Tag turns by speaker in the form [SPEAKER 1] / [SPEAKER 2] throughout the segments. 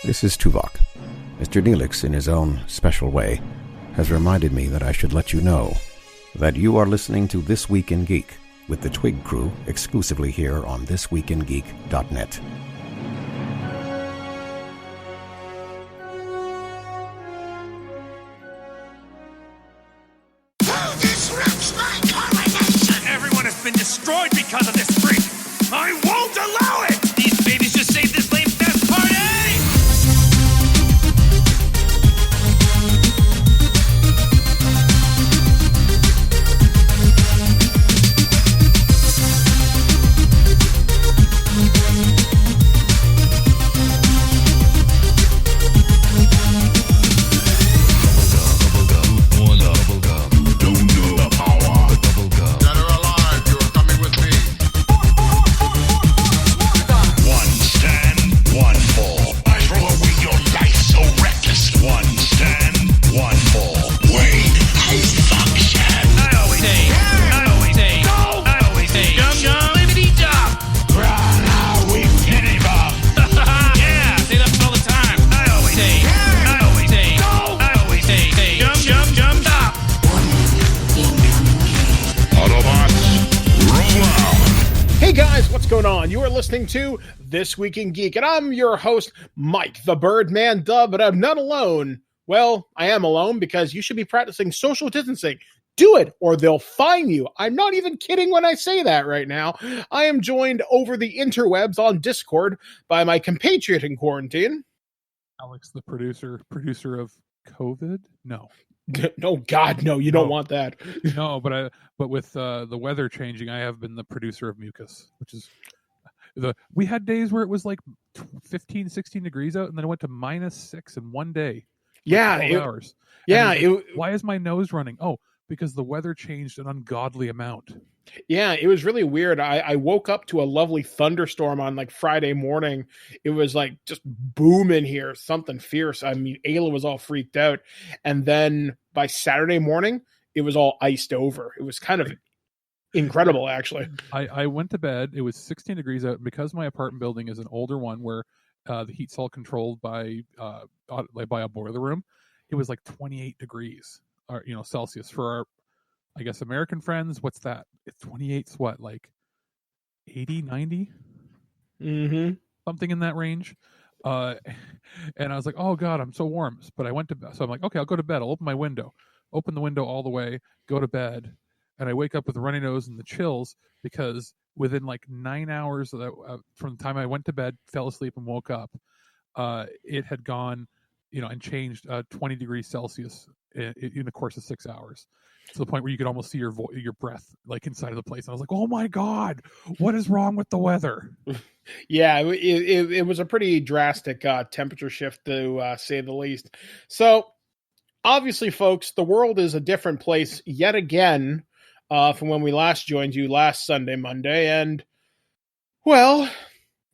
[SPEAKER 1] This is Tuvok. Mr. Neelix, in his own special way, has reminded me that I should let you know that you are listening to This Week in Geek with the TWIG crew exclusively here on ThisWeekInGeek.net.
[SPEAKER 2] Everyone has been destroyed because of this freak! I won't allow it! These babies just saved this lame fest party!
[SPEAKER 3] You are listening to This Week in Geek, and I'm your host, Mike, the Birdman Dub, but I'm not alone. Well, I am alone because you should be practicing social distancing. Do it, or they'll fine you. I'm not even kidding when I say that right now. I am joined over the interwebs on Discord by my compatriot in quarantine.
[SPEAKER 4] Alex, the producer of COVID? No.
[SPEAKER 3] No, God, no, you don't want that.
[SPEAKER 4] No, but with the weather changing, I have been the producer of Mucus, which is... We had days where it was like 15, 16 degrees out, and then it went to -6 in one day.
[SPEAKER 3] Yeah.
[SPEAKER 4] 12 hours.
[SPEAKER 3] Yeah.
[SPEAKER 4] Why is my nose running? Oh, because the weather changed an ungodly amount.
[SPEAKER 3] Yeah, it was really weird. I woke up to a lovely thunderstorm on like Friday morning. It was like just booming here, something fierce. I mean, Ayla was all freaked out. And then by Saturday morning, it was all iced over. It was kind of incredible, actually.
[SPEAKER 4] I went to bed. It was 16 degrees out. Because my apartment building is an older one where the heat's all controlled by a boiler room, it was like 28 degrees, or Celsius for our, I guess, American friends. What's that? It's 28's what, like 80, 90?
[SPEAKER 3] Mm-hmm.
[SPEAKER 4] Something in that range. And I was like, oh God, I'm so warm. But I went to bed. So I'm like, okay, I'll go to bed. I'll open my window. Open the window all the way, go to bed. And I wake up with a runny nose and the chills because within like 9 hours from the time I went to bed, fell asleep and woke up, it had gone, and changed 20 degrees Celsius in the course of 6 hours, to the point where you could almost see your breath like inside of the place. And I was like, oh my God, what is wrong with the weather?
[SPEAKER 3] Yeah, it was a pretty drastic temperature shift, to say the least. So obviously, folks, the world is a different place yet again from when we last joined you last Monday, and, well,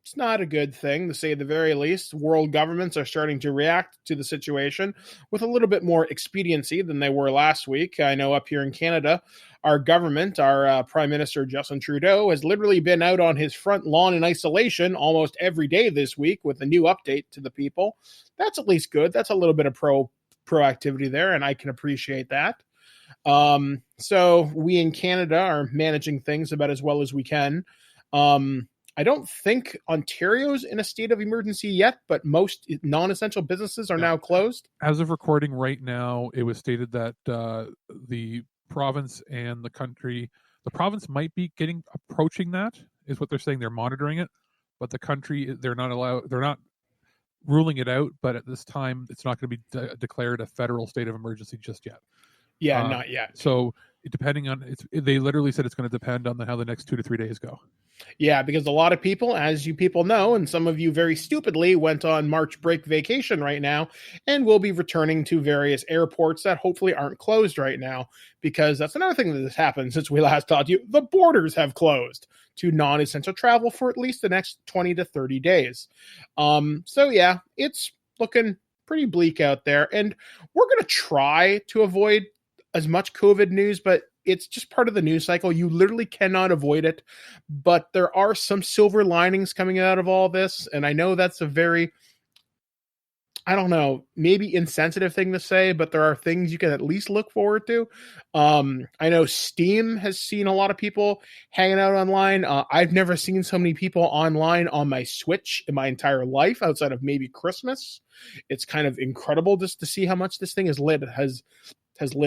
[SPEAKER 3] it's not a good thing, to say the very least. World governments are starting to react to the situation with a little bit more expediency than they were last week. I know up here in Canada, our government, our Prime Minister Justin Trudeau, has literally been out on his front lawn in isolation almost every day this week with a new update to the people. That's at least good. That's a little bit of proactivity there, and I can appreciate that. So we in Canada are managing things about as well as we can. I don't think Ontario's in a state of emergency yet, but most non-essential businesses are now closed.
[SPEAKER 4] As of recording right now, it was stated that the province and the province might be approaching that, is what they're saying. They're monitoring it, but the country, they're not ruling it out, but at this time, it's not going to be declared a federal state of emergency just yet.
[SPEAKER 3] Yeah, not yet.
[SPEAKER 4] So depending on they literally said it's going to depend on how the next 2 to 3 days go.
[SPEAKER 3] Yeah, because a lot of people, as you people know, and some of you very stupidly, went on March break vacation right now and will be returning to various airports that hopefully aren't closed right now, because that's another thing that has happened since we last talked to you. The borders have closed to non-essential travel for at least the next 20 to 30 days. So yeah, it's looking pretty bleak out there, and we're going to try to avoid as much COVID news, but it's just part of the news cycle. You literally cannot avoid it, but there are some silver linings coming out of all this. And I know that's a very I don't know, maybe insensitive thing to say, but there are things you can at least look forward to. I know Steam has seen a lot of people hanging out online. I've never seen so many people online on my Switch in my entire life, outside of maybe Christmas. It's kind of incredible just to see how much this thing has lit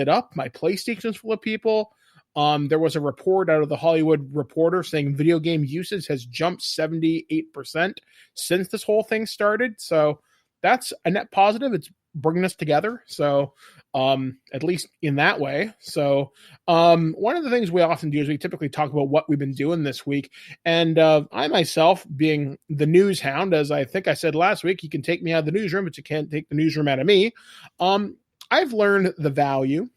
[SPEAKER 3] up. My PlayStation's full of people. There was a report out of the Hollywood Reporter saying video game usage has jumped 78% since this whole thing started. So that's a net positive. It's bringing us together. So at least in that way. So one of the things we often do is we typically talk about what we've been doing this week. And I myself, being the news hound, as I think I said last week, you can take me out of the newsroom, but you can't take the newsroom out of me. I've learned the value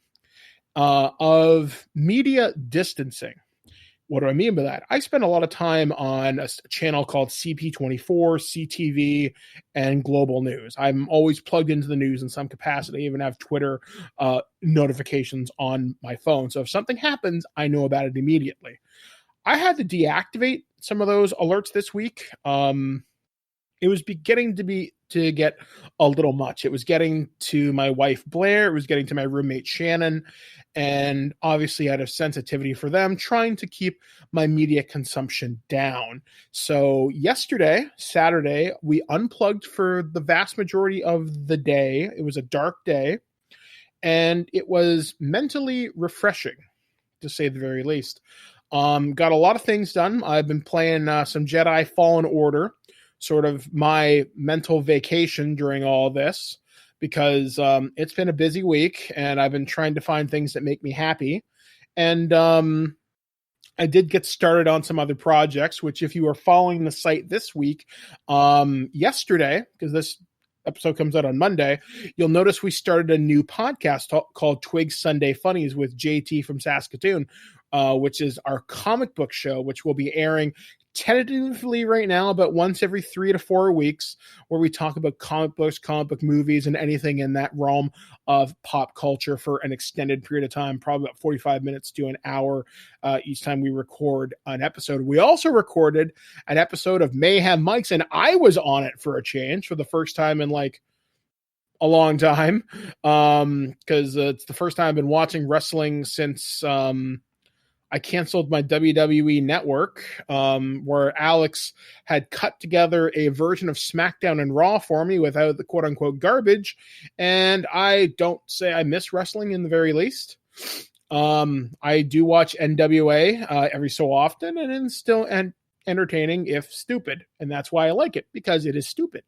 [SPEAKER 3] of media distancing. What do I mean by that? I spend a lot of time on a channel called CP24, CTV, and Global News. I'm always plugged into the news in some capacity. I even have Twitter notifications on my phone. So if something happens, I know about it immediately. I had to deactivate some of those alerts this week. It was beginning to get a little much. It was getting to my wife, Blair. It was getting to my roommate, Shannon. And obviously out of sensitivity for them, trying to keep my media consumption down. So yesterday, Saturday, we unplugged for the vast majority of the day. It was a dark day. And it was mentally refreshing, to say the very least. Got a lot of things done. I've been playing some Jedi Fallen Order, sort of my mental vacation during all this, because it's been a busy week and I've been trying to find things that make me happy. And I did get started on some other projects, which if you are following the site this week, yesterday, because this episode comes out on Monday, you'll notice we started a new podcast called TWIG Sunday Funnies with JT from Saskatoon, which is our comic book show, which will be airing tentatively right now about once every 3 to 4 weeks, where we talk about comic books, comic book movies, and anything in that realm of pop culture for an extended period of time, probably about 45 minutes to an hour each time we record an episode. We also recorded an episode of Mayhem Mics, and I was on it for a change for the first time in like a long time, because it's the first time I've been watching wrestling since I canceled my WWE network, where Alex had cut together a version of SmackDown and Raw for me without the quote unquote garbage. And I don't say I miss wrestling in the very least. I do watch NWA every so often, and it's still entertaining if stupid. And that's why I like it, because it is stupid.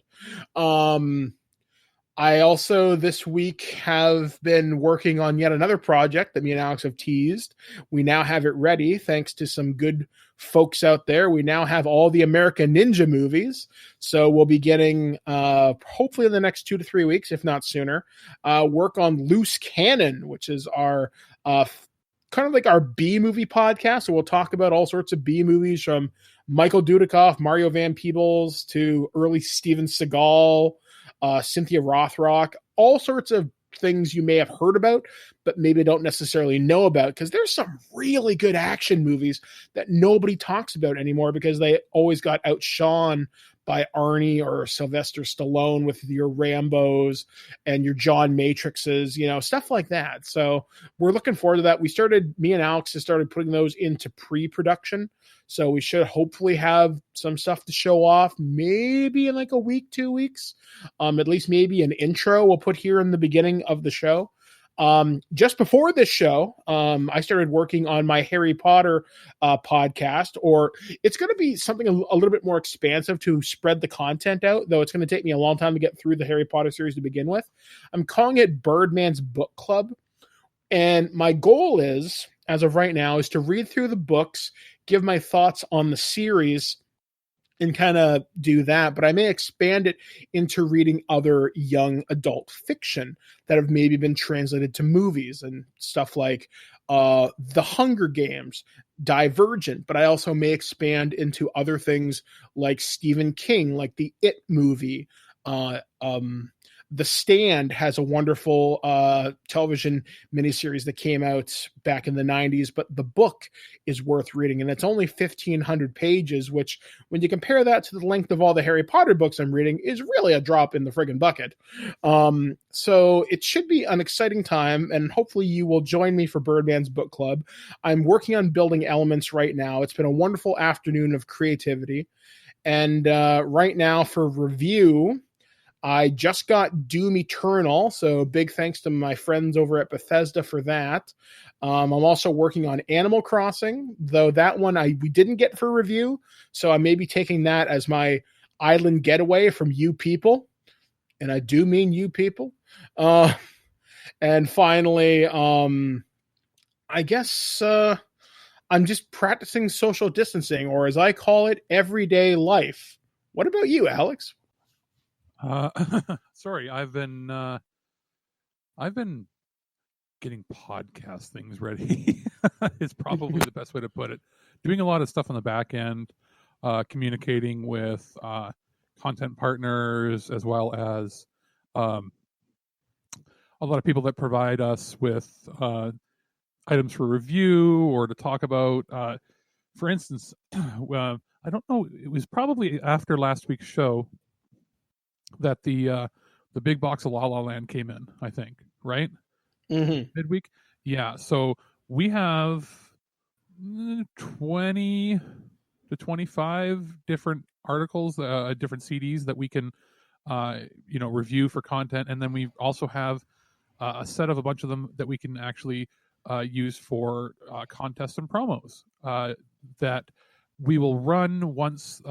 [SPEAKER 3] I also this week have been working on yet another project that me and Alex have teased. We now have it ready thanks to some good folks out there. We now have all the American Ninja movies. So we'll be getting, hopefully in the next 2 to 3 weeks, if not sooner, work on Loose Cannon, which is our kind of like our B movie podcast. So we'll talk about all sorts of B movies, from Michael Dudikoff, Mario Van Peebles, to early Steven Seagal, Cynthia Rothrock, all sorts of things you may have heard about, but maybe don't necessarily know about, because there's some really good action movies that nobody talks about anymore because they always got outshone by Arnie or Sylvester Stallone with your Rambos and your John Matrixes, stuff like that. So we're looking forward to that. Me and Alex have started putting those into pre-production. So we should hopefully have some stuff to show off maybe in like a week, 2 weeks, at least maybe an intro we'll put here in the beginning of the show. Just before this show, I started working on my Harry Potter podcast, or it's going to be something a little bit more expansive to spread the content out, though it's going to take me a long time to get through the Harry Potter series to begin with. I'm calling it Birdman's Book Club. And my goal is, as of right now, is to read through the books, give my thoughts on the series, and kind of do that. But I may expand it into reading other young adult fiction that have maybe been translated to movies and stuff like The Hunger Games, Divergent. But I also may expand into other things like Stephen King, like the It movie, The Stand has a wonderful television miniseries that came out back in the 90s, but the book is worth reading, and it's only 1,500 pages, which, when you compare that to the length of all the Harry Potter books I'm reading, is really a drop in the friggin' bucket. So it should be an exciting time, and hopefully you will join me for Birdman's Book Club. I'm working on building elements right now. It's been a wonderful afternoon of creativity, and right now for review, I just got Doom Eternal, so big thanks to my friends over at Bethesda for that. I'm also working on Animal Crossing, though that one we didn't get for review, so I may be taking that as my island getaway from you people, and I do mean you people. And finally, I guess I'm just practicing social distancing, or as I call it, everyday life. What about you, Alex?
[SPEAKER 4] Sorry, I've been getting podcast things ready. Is probably the best way to put it. Doing a lot of stuff on the back end, communicating with content partners, as well as a lot of people that provide us with items for review or to talk about. For instance, I don't know. It was probably after last week's show that the big box of La La Land came in, I think, right?
[SPEAKER 3] Mm-hmm.
[SPEAKER 4] Midweek. Yeah. So we have 20 to 25 different articles, different CDs that we can, review for content. And then we also have a set of a bunch of them that we can actually use for contests and promos that we will run once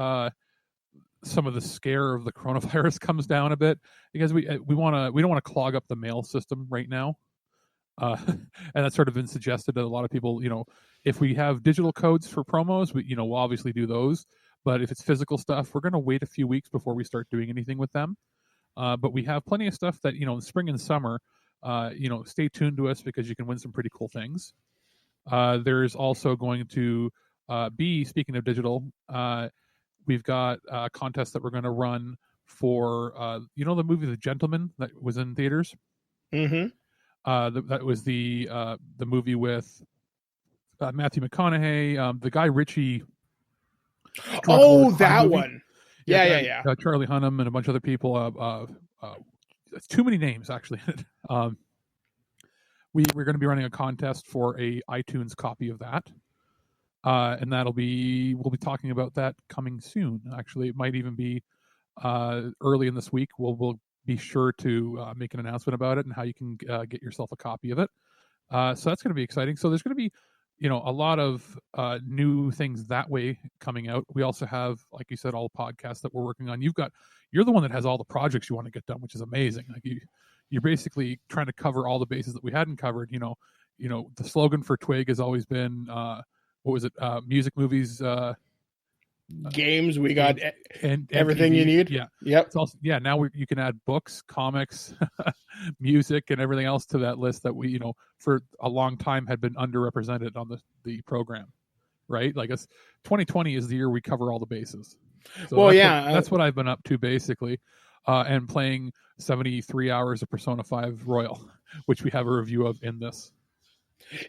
[SPEAKER 4] some of the scare of the coronavirus comes down a bit, because we don't want to clog up the mail system right now. And that's sort of been suggested to a lot of people. If we have digital codes for promos, we'll obviously do those. But if it's physical stuff, we're going to wait a few weeks before we start doing anything with them. But we have plenty of stuff that, in spring and summer, stay tuned to us, because you can win some pretty cool things. There's also going to be, speaking of digital, we've got a contest that we're going to run for, the movie The Gentleman that was in theaters.
[SPEAKER 3] Mm-hmm.
[SPEAKER 4] That was the movie with Matthew McConaughey, the Guy Ritchie.
[SPEAKER 3] Oh, that movie. One. Yeah.
[SPEAKER 4] Charlie Hunnam and a bunch of other people. Too many names, actually. We're going to be running a contest for a iTunes copy of that. And we'll be talking about that coming soon. Actually, it might even be early in this week. We'll be sure to make an announcement about it and how you can get yourself a copy of it. So that's going to be exciting. So there's going to be, a lot of new things that way coming out. We also have, like you said, all the podcasts that we're working on. You're the one that has all the projects you want to get done, which is amazing. Like you're basically trying to cover all the bases that we hadn't covered. The slogan for TWIG has always been, what was it? Music, movies,
[SPEAKER 3] games. We got
[SPEAKER 4] and
[SPEAKER 3] everything
[SPEAKER 4] TV.
[SPEAKER 3] You need.
[SPEAKER 4] Yeah.
[SPEAKER 3] Yep.
[SPEAKER 4] It's also, now you can add books, comics, music, and everything else to that list that we, for a long time had been underrepresented on the program, right? Like 2020 is the year we cover all the bases. So that's what I've been up to basically, and playing 73 hours of Persona 5 Royal, which we have a review of in this.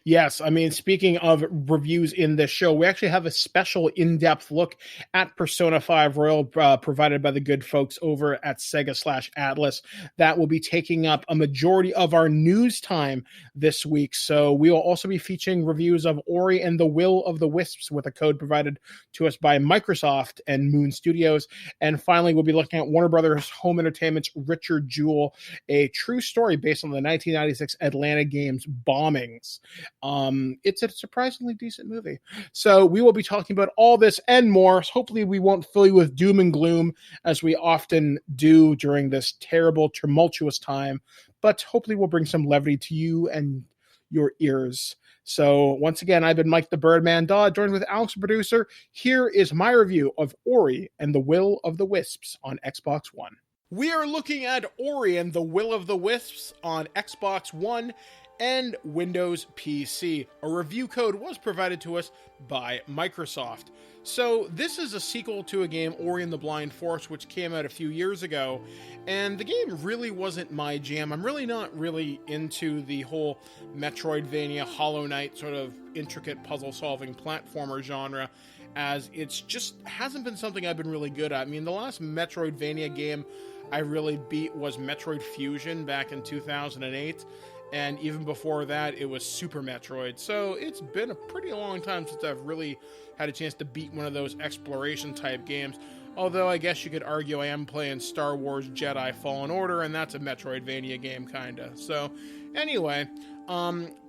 [SPEAKER 3] Yes, I mean, speaking of reviews in this show, we actually have a special in-depth look at Persona 5 Royal provided by the good folks over at Sega/Atlus. That will be taking up a majority of our news time this week. So we will also be featuring reviews of Ori and the Will of the Wisps with a code provided to us by Microsoft and Moon Studios. And finally, we'll be looking at Warner Brothers Home Entertainment's Richard Jewell, a true story based on the 1996 Atlanta Games bombings. It's a surprisingly decent movie. So we will be talking about all this and more. Hopefully we won't fill you with doom and gloom as we often do during this terrible, tumultuous time, but hopefully we'll bring some levity to you and your ears. So once again, I've been Mike the Birdman Dodd, joined with Alex, the producer. Here is my review of Ori and the Will of the Wisps on Xbox One. We are looking at Ori and the Will of the Wisps on Xbox One, and Windows PC. A review code was provided to us by Microsoft. So this is a sequel to a game, Ori and the Blind Forest, which came out a few years ago, and the game really wasn't my jam. I'm really not really into the whole Metroidvania, Hollow Knight sort of intricate puzzle-solving platformer genre, as it's just hasn't been something I've been really good at. I mean, the last Metroidvania game I really beat was Metroid Fusion back in 2008, and even before that, it was Super Metroid. So it's been a pretty long time since I've really had a chance to beat one of those exploration-type games. Although I guess you could argue I am playing Star Wars Jedi Fallen Order, and that's a Metroidvania game, kinda. So, anyway,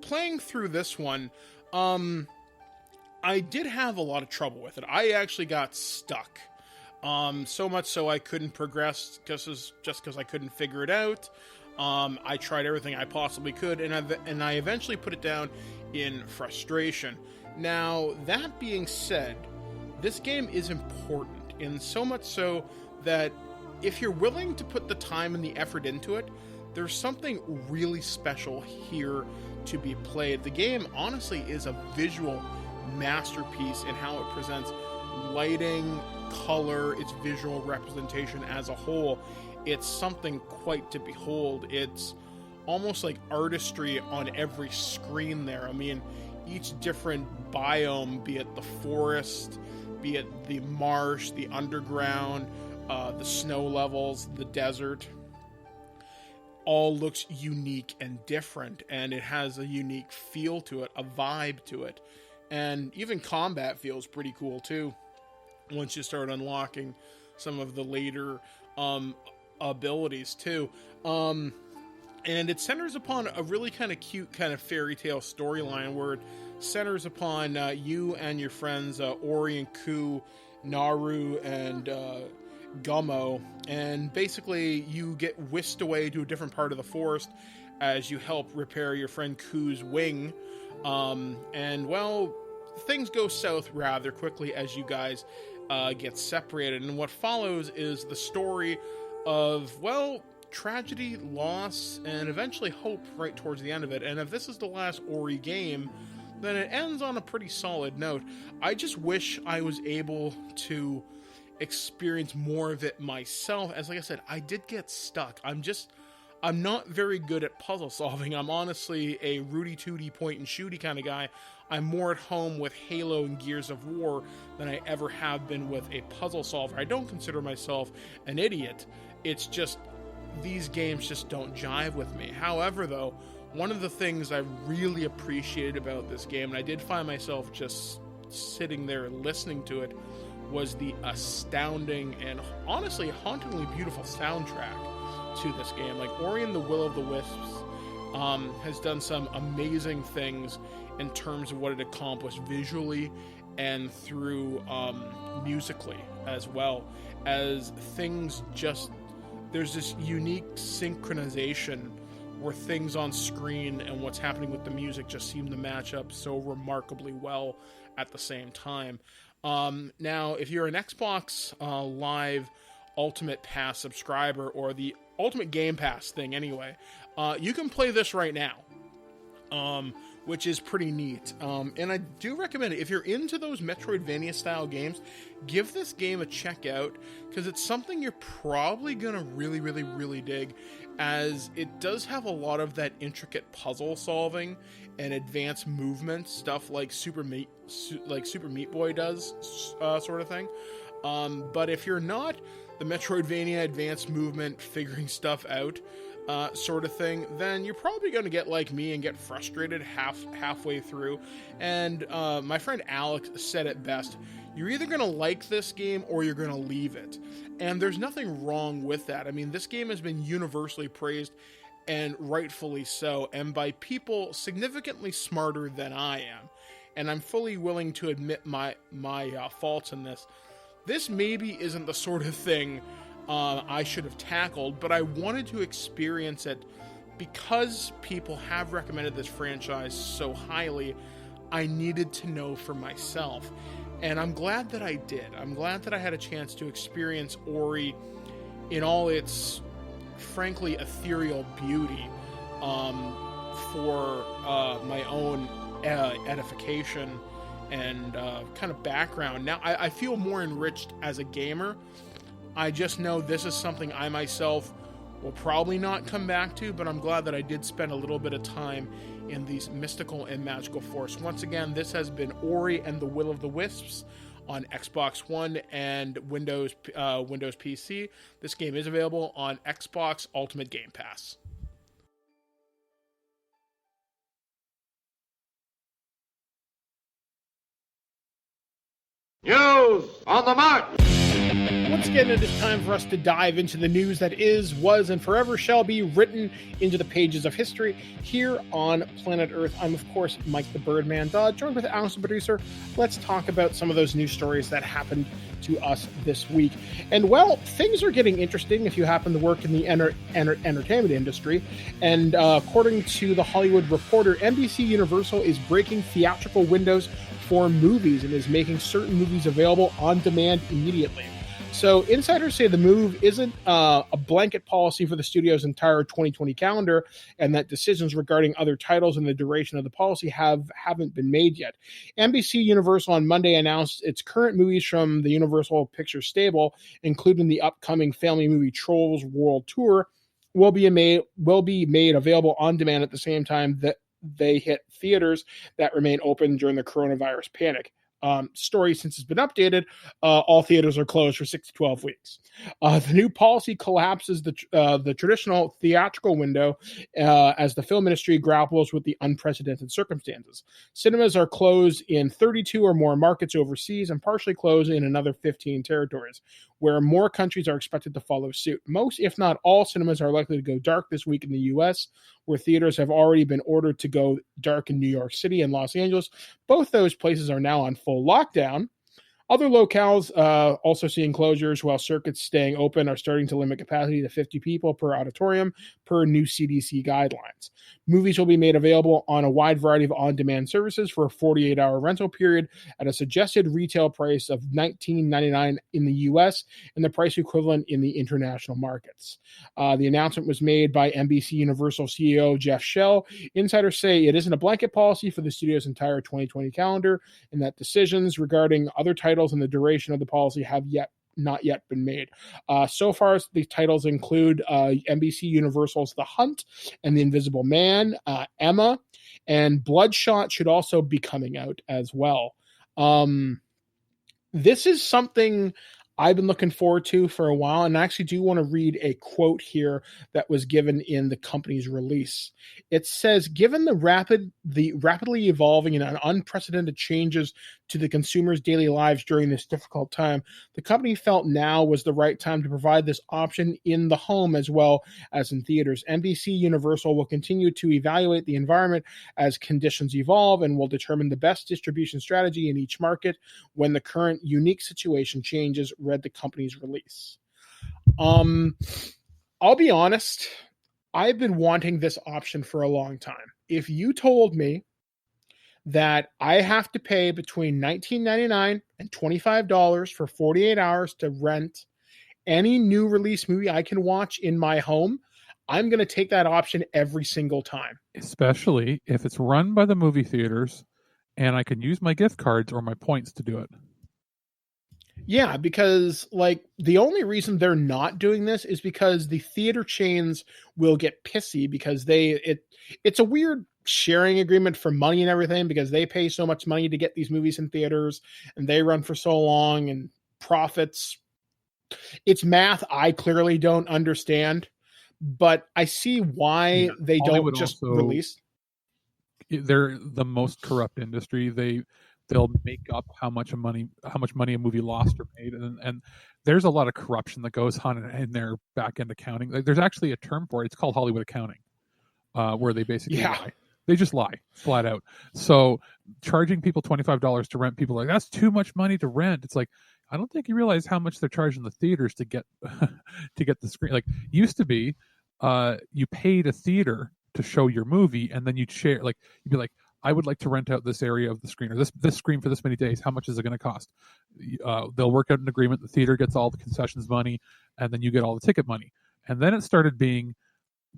[SPEAKER 3] playing through this one, I did have a lot of trouble with it. I actually got stuck. So much so I couldn't progress just because I couldn't figure it out. I tried everything I possibly could, and I eventually put it down in frustration. Now, that being said, this game is important, in so much so that if you're willing to put the time and the effort into it, there's something really special here to be played. The game, honestly, is a visual masterpiece in how it presents lighting, color, its visual representation as a whole. It's something quite to behold. It's almost like artistry on every screen there. I mean, each different biome, be it the forest, be it the marsh, the underground, the snow levels, the desert, all looks unique and different, and it has a unique feel to it, a vibe to it. And even combat feels pretty cool too, once you start unlocking some of the later abilities too. And it centers upon a really kind of cute kind of fairy tale storyline where it centers upon you and your friends Ori and Ku, Naru and Gummo, and basically you get whisked away to a different part of the forest as you help repair your friend Ku's wing. And well, things go south rather quickly as you guys get separated, and what follows is the story of, well, tragedy, loss, and eventually hope right towards the end of it. And if this is the last Ori game, then it ends on a pretty solid note. I just wish I was able to experience more of it myself, as like I said, I did get stuck. I'm not very good at puzzle solving. I'm honestly a Rudy Tooty point and shooty kind of guy. I'm more at home with Halo and Gears of War than I ever have been with a puzzle solver. I don't consider myself an idiot. It's just these games just don't jive with me. However, though, one of the things I really appreciated about this game, and I did find myself just sitting there listening to it, was the astounding and honestly hauntingly beautiful soundtrack to this game. Like, Ori and the Will of the Wisps has done some amazing things in terms of what it accomplished visually and through musically as well, as things just, there's this unique synchronization where things on screen and what's happening with the music just seem to match up so remarkably well at the same time. Now, if you're an Xbox Live Ultimate Pass subscriber, or the Ultimate Game Pass thing anyway, you can play this right now, which is pretty neat. And I do recommend it. If you're into those Metroidvania style games, give this game a check out, because it's something you're probably going to really, really, really dig, as it does have a lot of that intricate puzzle solving and advanced movement stuff like Super Meat Boy does, sort of thing. But if you're not the Metroidvania advanced movement, figuring stuff out sort of thing, then you're probably going to get like me and get frustrated halfway through. And my friend Alex said it best: you're either going to like this game or you're going to leave it. And there's nothing wrong with that. I mean, this game has been universally praised, and rightfully so, and by people significantly smarter than I am. And I'm fully willing to admit my faults in this. This maybe isn't the sort of thing I should have tackled, but I wanted to experience it because people have recommended this franchise so highly. I needed to know for myself, and I'm glad that I did. I'm glad that I had a chance to experience Ori in all its, frankly, ethereal beauty, for my own edification and kind of background. Now, I feel more enriched as a gamer. I just know this is something I myself will probably not come back to, but I'm glad that I did spend a little bit of time in these mystical and magical forests. Once again, this has been Ori and the Will of the Wisps on Xbox One and Windows PC. This game is available on Xbox Ultimate Game Pass.
[SPEAKER 5] News on the march!
[SPEAKER 3] Once again, it is time for us to dive into the news that is, was, and forever shall be written into the pages of history here on planet Earth. I'm, of course, Mike the Birdman Dodd, joined with Alice the producer. Let's talk about some of those news stories that happened to us this week. And, well, things are getting interesting if you happen to work in the entertainment industry. And according to The Hollywood Reporter, NBC Universal is breaking theatrical windows for movies and is making certain movies available on demand immediately. So insiders say the move isn't a blanket policy for the studio's entire 2020 calendar, and that decisions regarding other titles and the duration of the policy haven't been made yet. NBC Universal on Monday announced its current movies from the Universal Pictures stable, including the upcoming family movie Trolls World Tour, will be made available on demand at the same time that they hit theaters that remain open during the coronavirus panic. Story since it's been updated, all theaters are closed for 6 to 12 weeks. The new policy collapses the traditional theatrical window as the film industry grapples with the unprecedented circumstances. Cinemas are closed in 32 or more markets overseas and partially closed in another 15 territories, where more countries are expected to follow suit. Most, if not all, cinemas are likely to go dark this week in the U.S., where theaters have already been ordered to go dark in New York City and Los Angeles. Both those places are now on full lockdown. Other locales also seeing closures, while circuits staying open are starting to limit capacity to 50 people per auditorium per new CDC guidelines. Movies will be made available on a wide variety of on-demand services for a 48-hour rental period at a suggested retail price of $19.99 in the U.S. and the price equivalent in the international markets. The announcement was made by NBC Universal CEO Jeff Shell. Insiders say it isn't a blanket policy for the studio's entire 2020 calendar, and that decisions regarding other titles and the duration of the policy have not yet been made. So far, the titles include NBC Universal's The Hunt and The Invisible Man, Emma, and Bloodshot should also be coming out as well. This is something I've been looking forward to for a while, and I actually do want to read a quote here that was given in the company's release. It says, given the rapidly evolving and unprecedented changes to the consumer's daily lives during this difficult time, the company felt now was the right time to provide this option in the home as well as in theaters. NBC Universal will continue to evaluate the environment as conditions evolve and will determine the best distribution strategy in each market when the current unique situation changes, read the company's release. I'll be honest, I've been wanting this option for a long time. If you told me that I have to pay between $19.99 and $25 for 48 hours to rent any new release movie I can watch in my home, I'm going to take that option every single time.
[SPEAKER 4] Especially if it's run by the movie theaters and I can use my gift cards or my points to do it.
[SPEAKER 3] Yeah, because like the only reason they're not doing this is because the theater chains will get pissy because it's a weird sharing agreement for money and everything because they pay so much money to get these movies in theaters and they run for so long and profits. It's math I clearly don't understand, but I see why they don't just release.
[SPEAKER 4] They're the most corrupt industry. They'll make up how much money a movie lost or made, and there's a lot of corruption that goes on in their back end accounting. Like, there's actually a term for it. It's called Hollywood accounting, where they basically lie. They just lie flat out. So charging people $25 to rent, people are like, that's too much money to rent. It's like, I don't think you realize how much they're charging the theaters to get the screen. Like, used to be, you paid a theater to show your movie, and then you'd share. Like, you'd be like, I would like to rent out this area of the screen or this screen for this many days. How much is it going to cost? They'll work out an agreement. The theater gets all the concessions money, and then you get all the ticket money. And then it started being,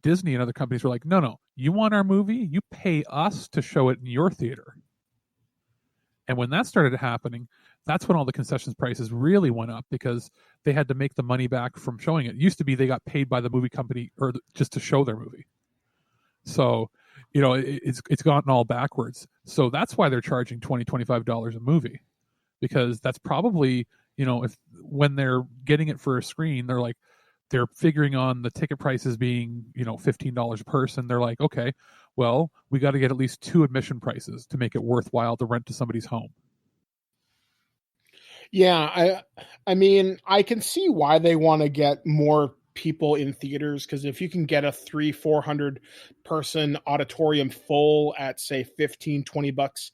[SPEAKER 4] Disney and other companies were like, no, you want our movie? You pay us to show it in your theater. And when that started happening, that's when all the concessions prices really went up, because they had to make the money back from showing it. It used to be they got paid by the movie company just to show their movie. So, it's gotten all backwards. So that's why they're charging $20-$25 a movie, because that's probably, if when they're getting it for a screen, they're figuring on the ticket prices being, $15 a person. They're like, okay, well, we got to get at least 2 admission prices to make it worthwhile to rent to somebody's home.
[SPEAKER 3] Yeah, I mean, I can see why they want to get more people in theaters, because if you can get a 300-400 person auditorium full at say $15-$20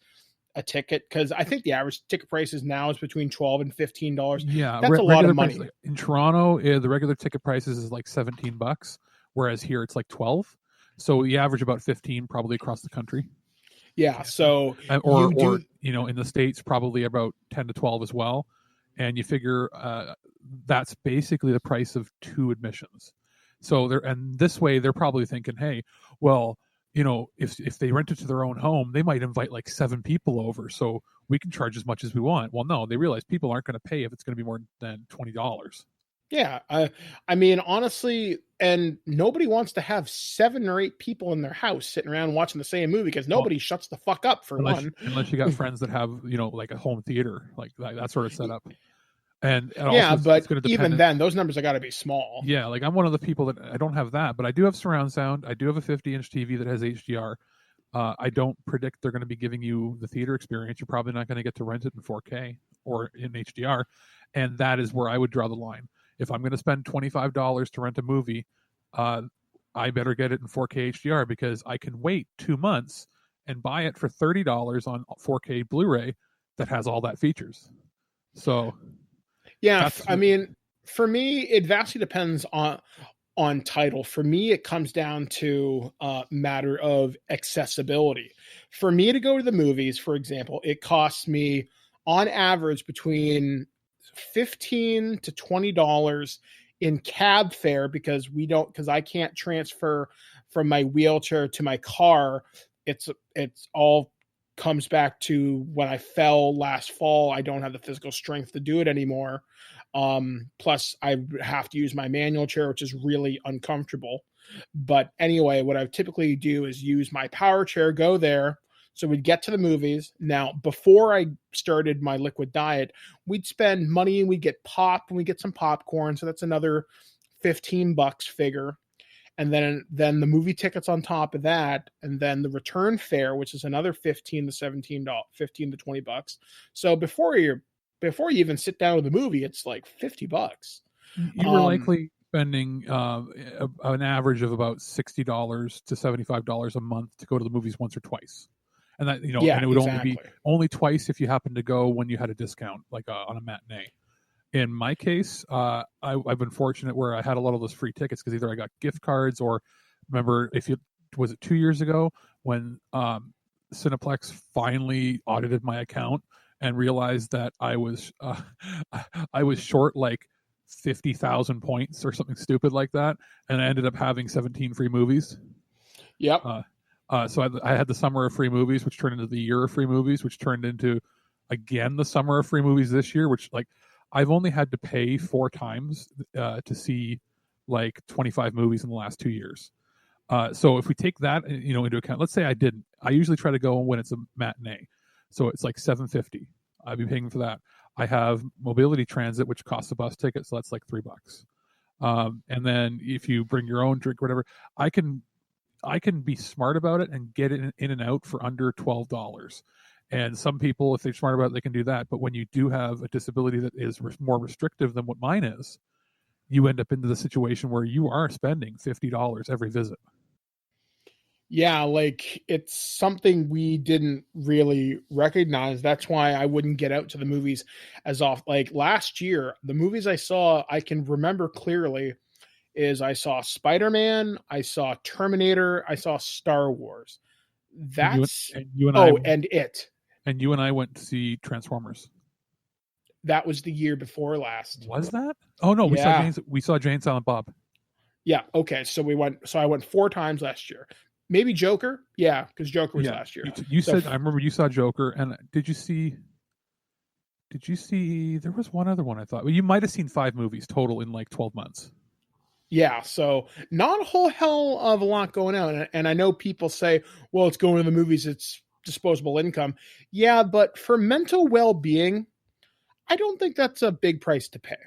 [SPEAKER 3] a ticket, because I think the average ticket prices now is between $12 and $15.
[SPEAKER 4] Yeah,
[SPEAKER 3] that's a lot of money.
[SPEAKER 4] In Toronto, the regular ticket prices is like $17, whereas here it's like $12. So you average about 15 probably across the country.
[SPEAKER 3] Yeah, so
[SPEAKER 4] or in the States probably about 10 to 12 as well. And you figure that's basically the price of 2 admissions. So this way they're probably thinking, hey, well, if they rent it to their own home, they might invite like 7 people over, so we can charge as much as we want. Well, no, they realize people aren't going to pay if it's going to be more than $20.
[SPEAKER 3] Yeah, I mean, honestly, and nobody wants to have 7 or 8 people in their house sitting around watching the same movie, because nobody shuts the fuck up for one.
[SPEAKER 4] Unless you got friends that have, like a home theater, like that sort of setup. And
[SPEAKER 3] yeah,
[SPEAKER 4] also
[SPEAKER 3] but even then, those numbers have got to be small.
[SPEAKER 4] Yeah, like I'm one of the people that I don't have that, but I do have surround sound. I do have a 50-inch TV that has HDR. I don't predict they're going to be giving you the theater experience. You're probably not going to get to rent it in 4K or in HDR, and that is where I would draw the line. If I'm going to spend $25 to rent a movie, I better get it in 4K HDR, because I can wait 2 months and buy it for $30 on 4K Blu-ray that has all that features. So,
[SPEAKER 3] yeah, I mean, for me, it vastly depends on title. For me, it comes down to a matter of accessibility. For me to go to the movies, for example, it costs me on average between $15 to $20 in cab fare, because I can't transfer from my wheelchair to my car. It's all comes back to when I fell last fall. I don't have the physical strength to do it anymore. Plus I have to use my manual chair, which is really uncomfortable. But anyway, what I typically do is use my power chair, go there. So we'd get to the movies. Now, before I started my liquid diet, we'd spend money and we'd get pop and we get some popcorn. So that's another $15 figure. And then the movie tickets on top of that. And then the return fare, which is another $15 to $20. So before you even sit down with the movie, it's like $50.
[SPEAKER 4] You were likely spending an average of about $60 to $75 a month to go to the movies once or twice. And that, and it would only twice if you happened to go when you had a discount, like on a matinee. In my case, I've been fortunate where I had a lot of those free tickets, because either I got gift cards, or remember, was it 2 years ago when Cineplex finally audited my account and realized that I was short like 50,000 points or something stupid like that, and I ended up having 17 free movies.
[SPEAKER 3] Yep.
[SPEAKER 4] So I had the summer of free movies, which turned into the year of free movies, which turned into, again, the summer of free movies this year, which, like, I've only had to pay 4 times to see like 25 movies in the last 2 years. So if we take that, into account, let's say I didn't. I usually try to go when it's a matinee. So it's like $7.50. I'd be paying for that. I have mobility transit, which costs a bus ticket, so that's like $3. And then if you bring your own drink or whatever, I can be smart about it and get it in and out for under $12. And some people, if they're smart about it, they can do that. But when you do have a disability that is more restrictive than what mine is, you end up into the situation where you are spending $50 every visit.
[SPEAKER 3] Yeah, like, it's something we didn't really recognize. That's why I wouldn't get out to the movies as often. Like last year, the movies I saw, I can remember clearly, is I saw Spider-Man, I saw Terminator, I saw Star Wars. That's
[SPEAKER 4] and you and I went to see Transformers.
[SPEAKER 3] That was the year before last.
[SPEAKER 4] Was that? Oh no, we saw Jane Silent Bob.
[SPEAKER 3] Yeah. Okay. So I went 4 times last year. Maybe Joker. Yeah. Because Joker was last year.
[SPEAKER 4] You said, I remember you saw Joker. And did you see, there was one other one I thought. Well, you might have seen 5 movies total in like 12 months.
[SPEAKER 3] Yeah, so not a whole hell of a lot going on. And I know people say, well, it's going to the movies, it's disposable income. Yeah, but for mental well-being, I don't think that's a big price to pay.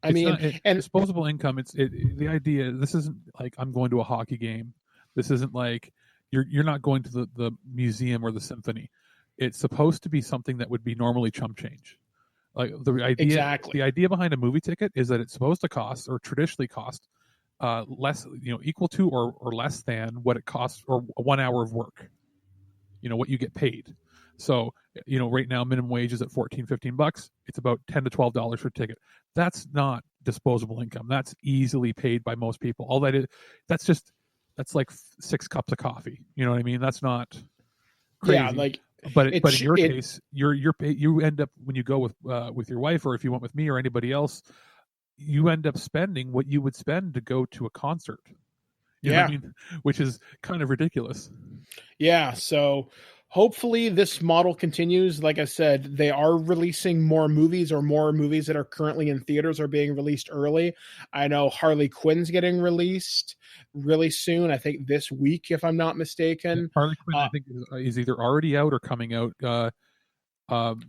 [SPEAKER 3] And
[SPEAKER 4] disposable income, the idea, this isn't like I'm going to a hockey game. This isn't like you're not going to the museum or the symphony. It's supposed to be something that would be normally chump change. Like the idea behind a movie ticket is that it's supposed to cost, or traditionally cost, less, equal to or less than what it costs, or 1 hour of work, what you get paid. So, right now minimum wage is at $14-15. It's about $10 to $12 for a ticket. That's not disposable income. That's easily paid by most people. All that is, that's like 6 cups of coffee. You know what I mean? That's not crazy.
[SPEAKER 3] Yeah,
[SPEAKER 4] but in your case, you end up, when you go with your wife, or if you went with me or anybody else, you end up spending what you would spend to go to a concert. You know what I mean? Which is kind of ridiculous.
[SPEAKER 3] Yeah. So hopefully this model continues. Like I said, they are releasing more movies, or more movies that are currently in theaters are being released early. I know Harley Quinn's getting released really soon. I think this week, if I'm not mistaken.
[SPEAKER 4] Harley Quinn, I think, is either already out or coming out.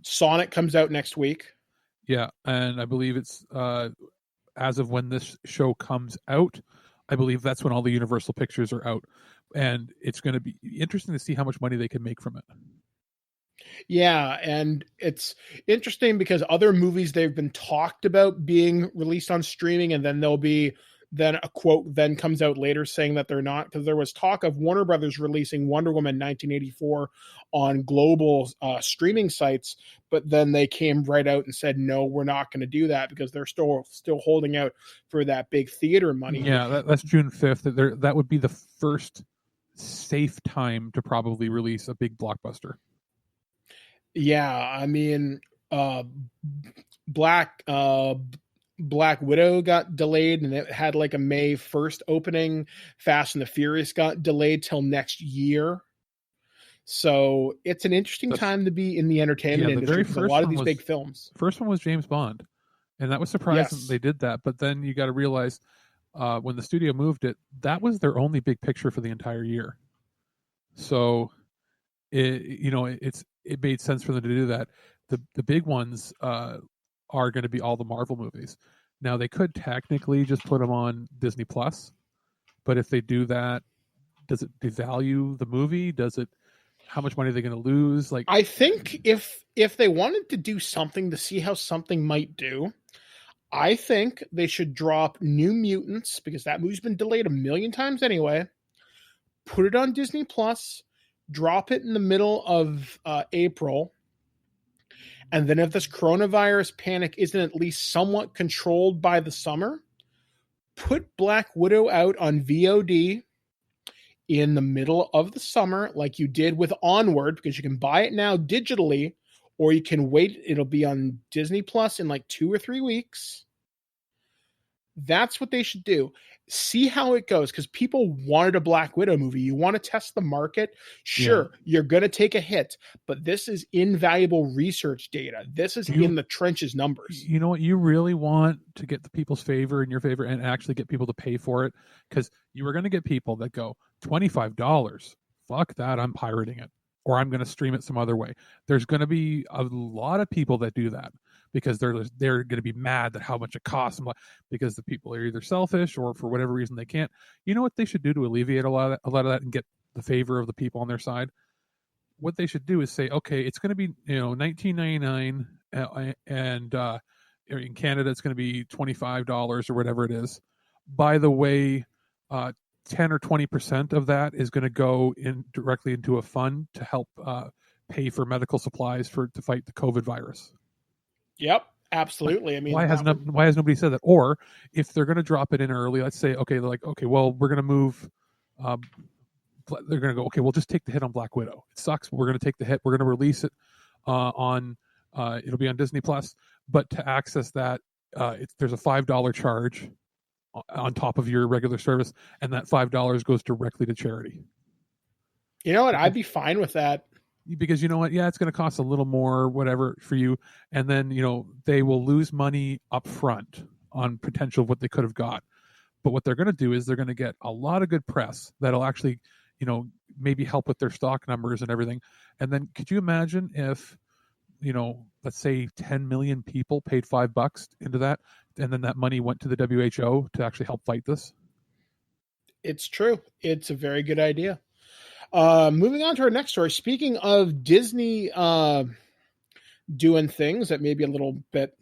[SPEAKER 3] Sonic comes out next week.
[SPEAKER 4] Yeah, and I believe it's as of when this show comes out, I believe that's when all the Universal pictures are out. And it's going to be interesting to see how much money they can make from it.
[SPEAKER 3] Yeah, and it's interesting because other movies, they've been talked about being released on streaming, and then then a quote then comes out later saying that they're not, because there was talk of Warner Brothers releasing Wonder Woman 1984 on global streaming sites, but then they came right out and said, no, we're not going to do that, because they're still holding out for that big theater money.
[SPEAKER 4] Yeah, that's June 5th. That would be the first safe time to probably release a big blockbuster.
[SPEAKER 3] Yeah, I mean, Black Widow got delayed, and it had like a May 1st opening. Fast and the Furious got delayed till next year. So it's an interesting time to be in the entertainment industry for a lot of these big films.
[SPEAKER 4] First one was James Bond, and that was surprising they did that. But then you got to realize, when the studio moved it, that was their only big picture for the entire year. So it made sense for them to do that. The big ones are going to be all the Marvel movies. Now, they could technically just put them on Disney Plus, but if they do that, does it devalue the movie? How much money are they going to lose? Like,
[SPEAKER 3] I think if they wanted to do something to see how something might do, I think they should drop New Mutants, because that movie's been delayed 1 million times anyway. Put it on Disney Plus, drop it in the middle of April. And then if this coronavirus panic isn't at least somewhat controlled by the summer, put Black Widow out on VOD in the middle of the summer, like you did with Onward, because you can buy it now digitally, or you can wait. It'll be on Disney Plus in like 2 or 3 weeks. That's what they should do. See how it goes, because people wanted a Black Widow movie. You want to test the market? Sure, you're going to take a hit, but this is invaluable research data. This is in the trenches numbers.
[SPEAKER 4] You know what? You really want to get the people's favor in your favor and actually get people to pay for it, because you are going to get people that go, $25, fuck that, I'm pirating it, or I'm going to stream it some other way. There's going to be a lot of people that do that, because they're going to be mad at how much it costs, because the people are either selfish or for whatever reason they can't. You know what they should do to alleviate a lot of that and get the favor of the people on their side? What they should do is say, okay, it's going to be $19.99, and in Canada it's going to be $25 or whatever it is. By the way, 10 or 20% of that is going to go in directly into a fund to help pay for medical supplies to fight the COVID virus.
[SPEAKER 3] Yep, absolutely. I mean,
[SPEAKER 4] why has nobody said that? Or if they're going to drop it in early, let's say, okay, they're like, okay, well, we're going to move. They're going to go, okay, we'll just take the hit on Black Widow. It sucks, but we're going to take the hit. We're going to release it on. It'll be on Disney Plus, but to access that, there's a $5 charge on top of your regular service, and that $5 goes directly to charity.
[SPEAKER 3] You know what? I'd be fine with that.
[SPEAKER 4] Because you know what? Yeah, it's going to cost a little more, whatever, for you. And then, they will lose money up front on potential of what they could have got. But what they're going to do is they're going to get a lot of good press that'll actually, maybe help with their stock numbers and everything. And then could you imagine if, let's say 10 million people paid $5 into that, and then that money went to the WHO to actually help fight this?
[SPEAKER 3] It's true. It's a very good idea. Moving on to our next story. Speaking of Disney doing things that may be a little bit,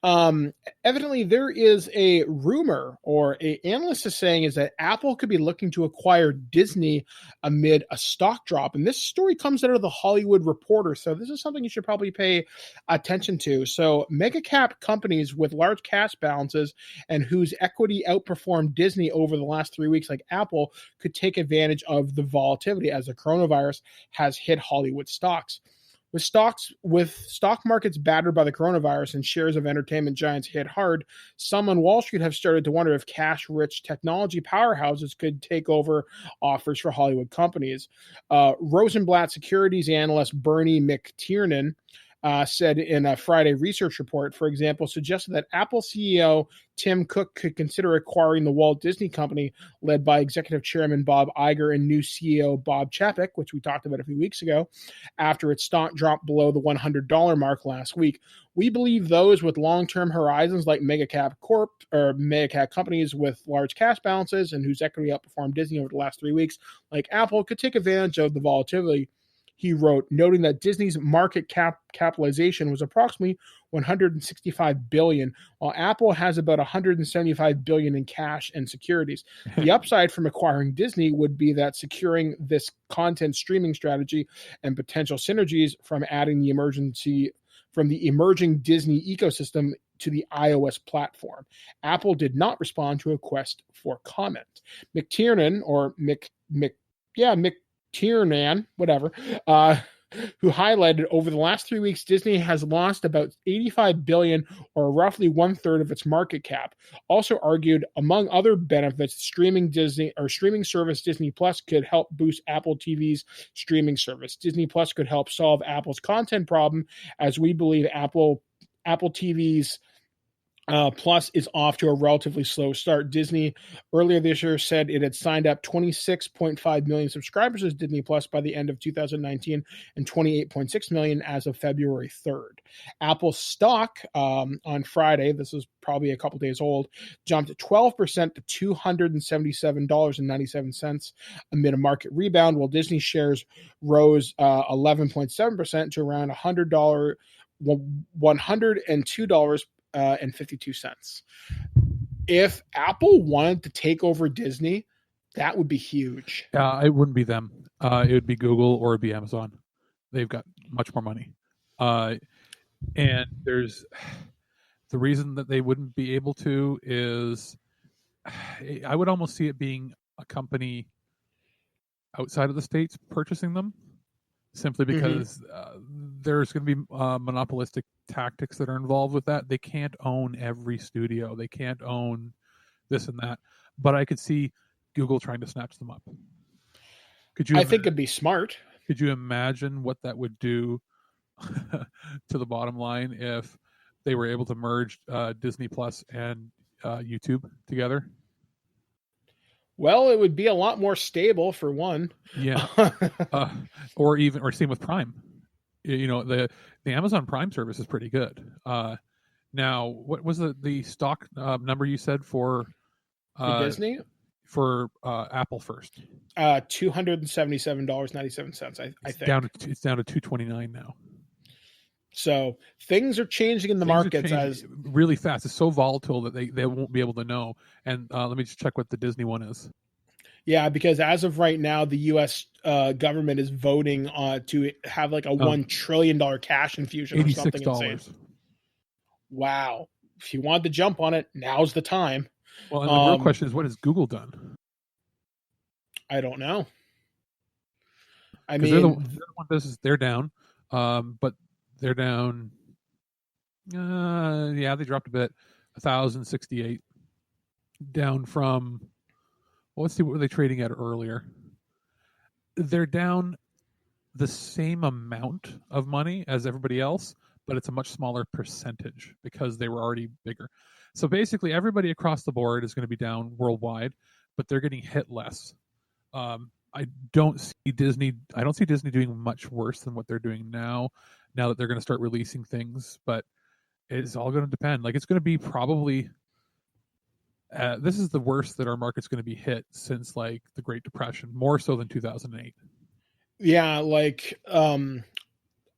[SPEAKER 3] evidently there is a rumor, or an analyst is saying, is that Apple could be looking to acquire Disney amid a stock drop. And this story comes out of the Hollywood Reporter, so this is something you should probably pay attention to. So mega cap companies with large cash balances and whose equity outperformed Disney over the last 3 weeks, like Apple, could take advantage of the volatility as the coronavirus has hit Hollywood stocks. With stock markets battered by the coronavirus and shares of entertainment giants hit hard, some on Wall Street have started to wonder if cash-rich technology powerhouses could take over offers for Hollywood companies. Rosenblatt Securities analyst Bernie McTiernan said in a Friday research report, for example, suggested that Apple CEO Tim Cook could consider acquiring the Walt Disney Company, led by Executive Chairman Bob Iger and new CEO Bob Chapek, which we talked about a few weeks ago, after its stock dropped below the $100 mark last week. We believe those with long-term horizons, like megacap companies with large cash balances and whose equity outperformed Disney over the last 3 weeks, like Apple, could take advantage of the volatility. He wrote, noting that Disney's market capitalization was approximately $165 billion, while Apple has about $175 billion in cash and securities. The upside from acquiring Disney would be that securing this content streaming strategy and potential synergies from adding the emerging Disney ecosystem to the iOS platform. Apple did not respond to a request for comment. McTiernan, or McTiernan, whatever, who highlighted over the last 3 weeks, Disney has lost about $85 billion, or roughly 1/3 of its market cap. Also argued, among other benefits, streaming service Disney Plus could help boost Apple TV's streaming service. Disney Plus could help solve Apple's content problem, as we believe Apple TV's Plus is off to a relatively slow start. Disney earlier this year said it had signed up 26.5 million subscribers as Disney Plus by the end of 2019 and 28.6 million as of February 3rd. Apple stock on Friday, this is probably a couple days old, jumped 12% to $277.97 amid a market rebound, while Disney shares rose 11.7% to around $102 and 52 cents. If Apple wanted to take over Disney, that would be huge.
[SPEAKER 4] It wouldn't be them. It would be Google or it'd be Amazon. They've got much more money. And there's the reason that they wouldn't be able to is I would almost see it being a company outside of the States purchasing them, simply because there's going to be monopolistic tactics that are involved with that. They can't own every studio. They can't own this and that. But I could see Google trying to snatch them up. I
[SPEAKER 3] think it'd be smart.
[SPEAKER 4] Could you imagine what that would do to the bottom line if they were able to merge Disney Plus and YouTube together?
[SPEAKER 3] Well, it would be a lot more stable, for one.
[SPEAKER 4] Yeah. or same with Prime. The Amazon Prime service is pretty good. Now, what was the stock number you said for
[SPEAKER 3] Disney?
[SPEAKER 4] For Apple first?
[SPEAKER 3] $277.97. I think
[SPEAKER 4] it's down to $229 now.
[SPEAKER 3] So things are changing in the markets as
[SPEAKER 4] really fast. It's so volatile that they won't be able to know. And let me just check what the Disney one is.
[SPEAKER 3] Yeah, because as of right now, the U.S. Government is voting to have like a $1 trillion cash infusion or something insane. Wow. If you want to jump on it, now's the time.
[SPEAKER 4] Well, and the real question is, what has Google done?
[SPEAKER 3] I don't know.
[SPEAKER 4] They're the one business, they're down. But they're down. They dropped a bit. 1,068 down from, well, let's see, what were they trading at earlier? They're down the same amount of money as everybody else, but it's a much smaller percentage because they were already bigger. So basically, everybody across the board is going to be down worldwide, but they're getting hit less. I don't see Disney doing much worse than what they're doing now that they're going to start releasing things, but it's all going to depend. Like, it's going to be probably this is the worst that our market's going to be hit since like the Great Depression, more so than 2008.
[SPEAKER 3] Yeah, like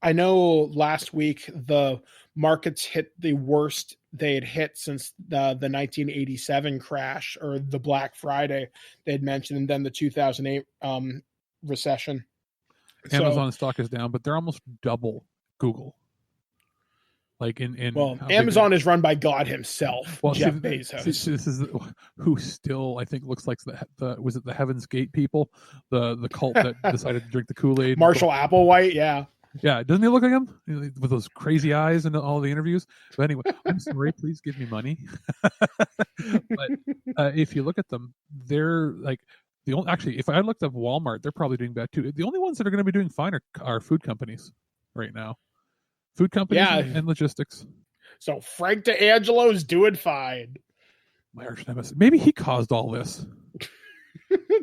[SPEAKER 3] I know last week the markets hit the worst they had hit since the 1987 crash, or the Black Friday they had mentioned, and then the 2008 recession.
[SPEAKER 4] Amazon stock is down, but they're almost double Google. Like in
[SPEAKER 3] Amazon is run by God himself, Jeff Bezos.
[SPEAKER 4] This is who still, I think, looks like the was it the Heaven's Gate people, the cult that decided to drink the Kool-Aid.
[SPEAKER 3] Marshall Applewhite, yeah.
[SPEAKER 4] Yeah, doesn't he look like him with those crazy eyes and all the interviews? But anyway, I'm sorry, please give me money. But if you look at them, they're like the only. Actually, if I looked up Walmart, they're probably doing bad too. The only ones that are going to be doing fine are food companies right now. Food companies and logistics.
[SPEAKER 3] So Frank D'Angelo's doing fine.
[SPEAKER 4] My arch nemesis. Maybe he caused all this.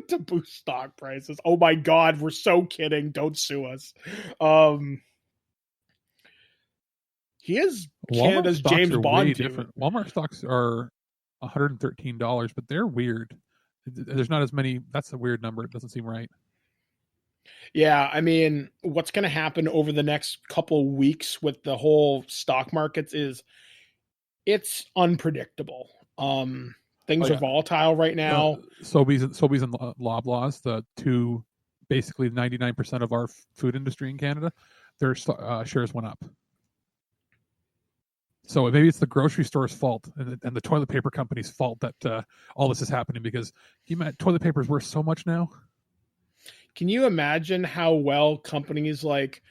[SPEAKER 3] To boost stock prices. Oh my God, we're so kidding. Don't sue us. He is Canada's James Bond.
[SPEAKER 4] Different. Walmart stocks are $113, but they're weird. There's not as many. That's a weird number. It doesn't seem right.
[SPEAKER 3] Yeah, I mean, what's going to happen over the next couple weeks with the whole stock markets is it's unpredictable. Things are volatile right now.
[SPEAKER 4] Sobeys and Loblaws, the two, basically 99% of our food industry in Canada, their shares went up. So maybe it's the grocery store's fault and the toilet paper company's fault that all this is happening, because toilet paper is worth so much now.
[SPEAKER 3] Can you imagine how well companies like,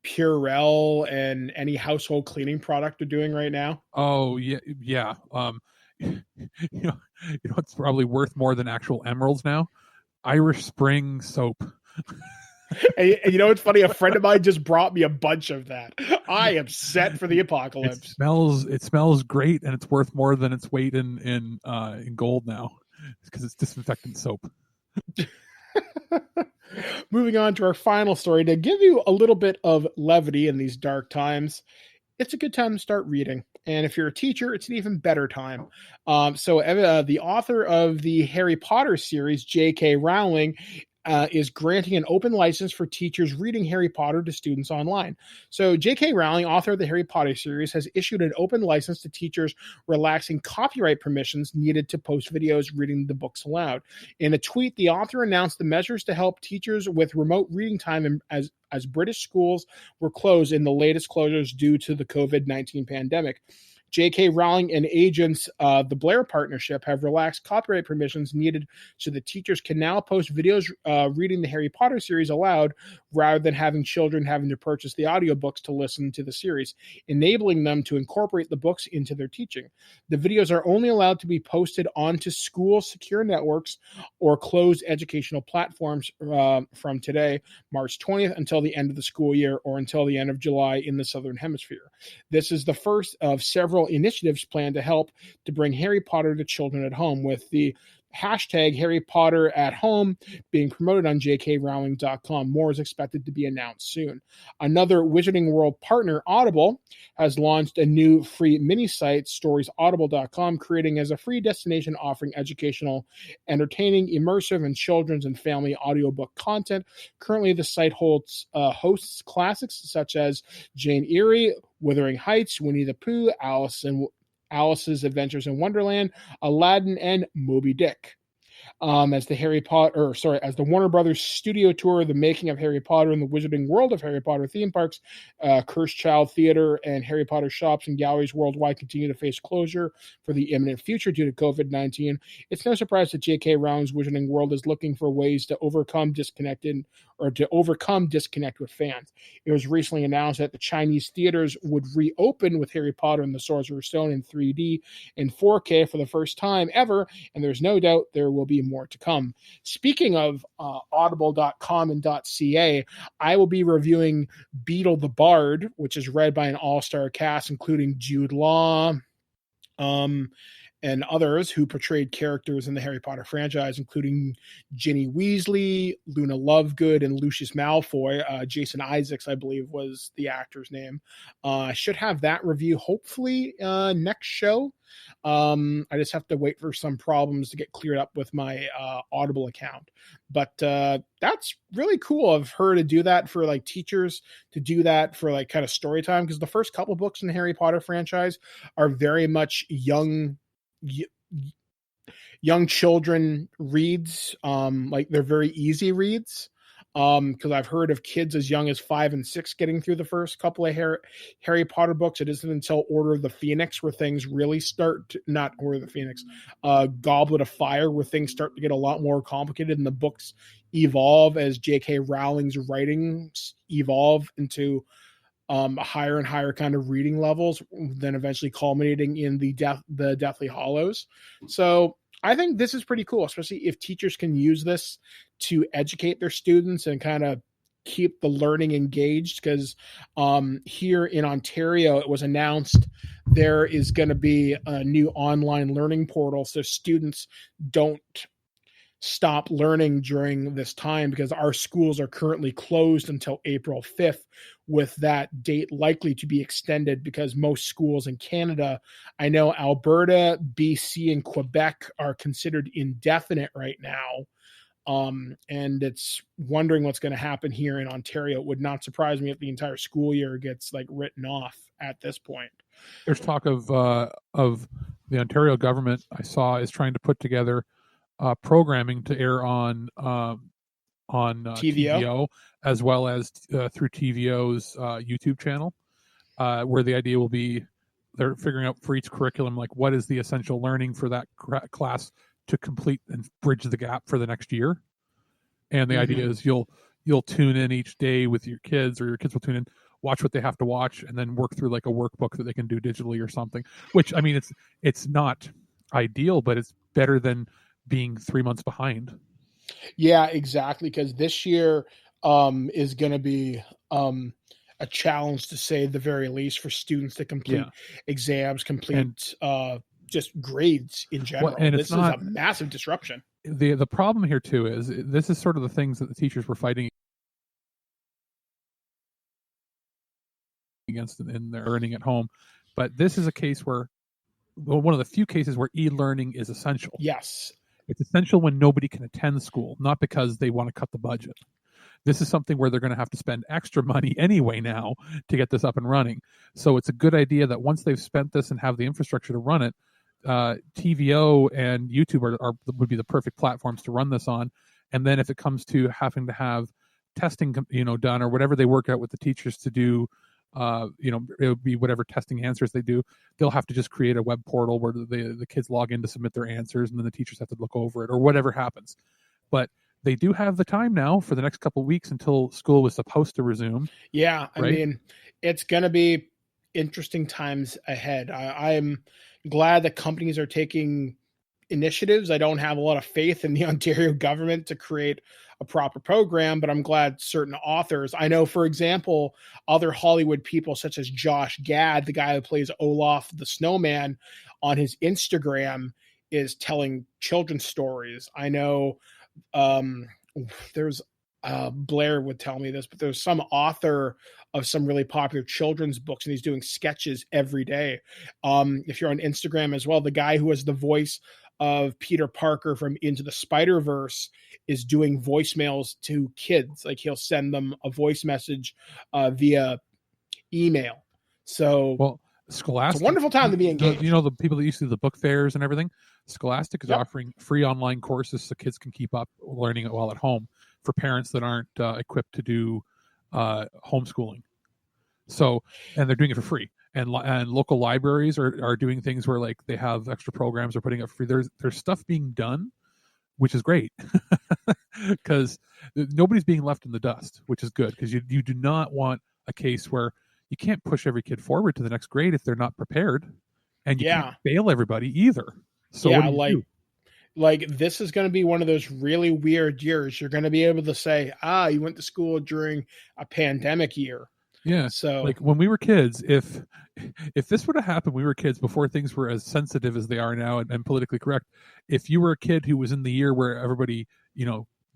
[SPEAKER 3] Purell and any household cleaning product are doing right now?
[SPEAKER 4] Oh yeah. It's probably worth more than actual emeralds now. Irish Spring soap.
[SPEAKER 3] And it's funny. A friend of mine just brought me a bunch of that. I am set for the apocalypse.
[SPEAKER 4] It smells great, and it's worth more than its weight in gold now, because it's disinfectant soap.
[SPEAKER 3] Moving on to our final story, to give you a little bit of levity in these dark times, it's a good time to start reading. And if you're a teacher, it's an even better time. So the author of the Harry Potter series, J.K. Rowling, is granting an open license for teachers reading Harry Potter to students online. So J.K. Rowling, author of the Harry Potter series, has issued an open license to teachers, relaxing copyright permissions needed to post videos reading the books aloud. In a tweet, the author announced the measures to help teachers with remote reading time as British schools were closed in the latest closures due to the COVID-19 pandemic. J.K. Rowling and agents, the Blair Partnership, have relaxed copyright permissions needed so that teachers can now post videos reading the Harry Potter series aloud, rather than having children having to purchase the audiobooks to listen to the series, enabling them to incorporate the books into their teaching. The videos are only allowed to be posted onto school secure networks or closed educational platforms from today, March 20th, until the end of the school year, or until the end of July in the Southern Hemisphere. This is the first of several initiatives planned to help to bring Harry Potter to children at home, with the hashtag Harry Potter at home being promoted on jkrowling.com. More is expected to be announced soon. Another Wizarding World partner, Audible, has launched a new free mini site, storiesaudible.com, creating as a free destination offering educational, entertaining, immersive, and children's and family audiobook content. Currently, the site hosts classics such as Jane Eyre, Wuthering Heights, Winnie the Pooh, Alice's Adventures in Wonderland, Aladdin, and Moby Dick. as the Warner Brothers studio tour, The Making of Harry Potter and the Wizarding World of Harry Potter theme parks, Cursed Child Theater, and Harry Potter shops and galleries worldwide continue to face closure for the imminent future due to COVID-19. It's no surprise that J.K. Rowling's Wizarding World is looking for ways to overcome disconnect with fans. It was recently announced that the Chinese theaters would reopen with Harry Potter and the Sorcerer's Stone in 3D and 4K for the first time ever, and there's no doubt there will be more to come. Speaking of audible.com and .ca, I will be reviewing Beetle the Bard, which is read by an all-star cast including Jude Law, and others who portrayed characters in the Harry Potter franchise, including Ginny Weasley, Luna Lovegood, and Lucius Malfoy. Jason Isaacs, I believe, was the actor's name. I should have that review hopefully next show. I just have to wait for some problems to get cleared up with my Audible account. But that's really cool of her to do that for like teachers, to do that for like kind of story time, because the first couple books in the Harry Potter franchise are very much young children reads. Like they're very easy reads. Because I've heard of kids as young as 5 and 6 getting through the first couple of Harry Potter books. It isn't until Order of the Phoenix where things really not Order of the Phoenix, Goblet of Fire, where things start to get a lot more complicated and the books evolve as J.K. Rowling's writings evolve into higher and higher kind of reading levels, then eventually culminating in the Deathly Hallows. So I think this is pretty cool, especially if teachers can use this to educate their students and kind of keep the learning engaged. Because here in Ontario, it was announced there is going to be a new online learning portal so students don't stop learning during this time, because our schools are currently closed until April 5th, with that date likely to be extended because most schools in Canada, I know Alberta, BC, and Quebec are considered indefinite right now. And it's wondering what's going to happen here in Ontario. It would not surprise me if the entire school year gets like written off at this point.
[SPEAKER 4] There's talk of the Ontario government, I saw, is trying to put together programming to air on TVO, as well as through TVO's YouTube channel, where the idea will be they're figuring out for each curriculum, like what is the essential learning for that class to complete and bridge the gap for the next year. And the idea is you'll tune in each day with your kids, or your kids will tune in, watch what they have to watch, and then work through like a workbook that they can do digitally or something, which, I mean, it's not ideal, but it's better than being 3 months behind.
[SPEAKER 3] Yeah, exactly. Because this year is going to be a challenge, to say the very least, for students to complete exams, complete just grades in general. Well, and this is a massive disruption.
[SPEAKER 4] The problem here too is this is sort of the things that the teachers were fighting against in their learning at home. But this is a case where, one of the few cases where e-learning is essential.
[SPEAKER 3] Yes.
[SPEAKER 4] It's essential when nobody can attend school, not because they want to cut the budget. This is something where they're going to have to spend extra money anyway now to get this up and running. So it's a good idea that once they've spent this and have the infrastructure to run it, TVO and YouTube would be the perfect platforms to run this on. And then if it comes to having to have testing, done, or whatever they work out with the teachers to do, it would be whatever testing answers they do, they'll have to just create a web portal where the kids log in to submit their answers, and then the teachers have to look over it, or whatever happens. But they do have the time now for the next couple of weeks until school was supposed to resume.
[SPEAKER 3] Yeah,
[SPEAKER 4] right?
[SPEAKER 3] I mean, it's going to be interesting times ahead. I'm glad that companies are taking initiatives. I don't have a lot of faith in the Ontario government to create a proper program, but I'm glad certain authors, I know, for example, other Hollywood people such as Josh Gad, the guy who plays Olaf the Snowman, on his Instagram is telling children's stories. I know there's Blair would tell me this, but there's some author of some really popular children's books, and he's doing sketches every day. If you're on Instagram as well, the guy who has the voice of Peter Parker from Into the Spider-Verse is doing voicemails to kids. Like, he'll send them a voice message via email. So,
[SPEAKER 4] well, Scholastic,
[SPEAKER 3] It's a wonderful time to be engaged.
[SPEAKER 4] You know, the people that used to do the book fairs and everything. Scholastic is
[SPEAKER 3] Yep.
[SPEAKER 4] offering free online courses so kids can keep up learning it while at home for parents that aren't equipped to do homeschooling. So, and they're doing it for free. And local libraries are doing things where like they have extra programs they're putting up free. There's stuff being done, which is great because nobody's being left in the dust, which is good because you do not want a case where you can't push every kid forward to the next grade if they're not prepared, and you can't fail everybody either. So what do you do?
[SPEAKER 3] Like this is going to be one of those really weird years. You're going to be able to say, you went to school during a pandemic year.
[SPEAKER 4] Yeah.
[SPEAKER 3] So
[SPEAKER 4] like when we were kids, if this would have happened, we were kids before things were as sensitive as they are now and politically correct. If you were a kid who was in the year where everybody,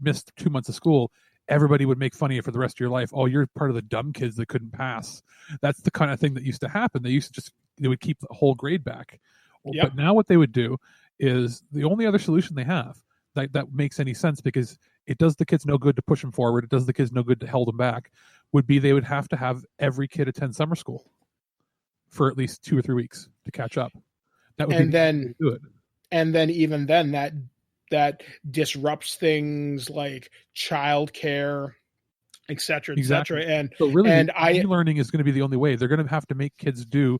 [SPEAKER 4] missed 2 months of school, everybody would make fun of you for the rest of your life. Oh, you're part of the dumb kids that couldn't pass. That's the kind of thing that used to happen. They would keep the whole grade back.
[SPEAKER 3] Yep.
[SPEAKER 4] But now what they would do is the only other solution they have that makes any sense, because it does the kids no good to push them forward, it does the kids no good to hold them back, would be they would have to have every kid attend summer school for at least 2 or 3 weeks to catch up. That would be good. And then
[SPEAKER 3] even then that disrupts things like childcare, et cetera, et cetera. And
[SPEAKER 4] so really, e-learning is going to be the only way. They're going to have to make kids do.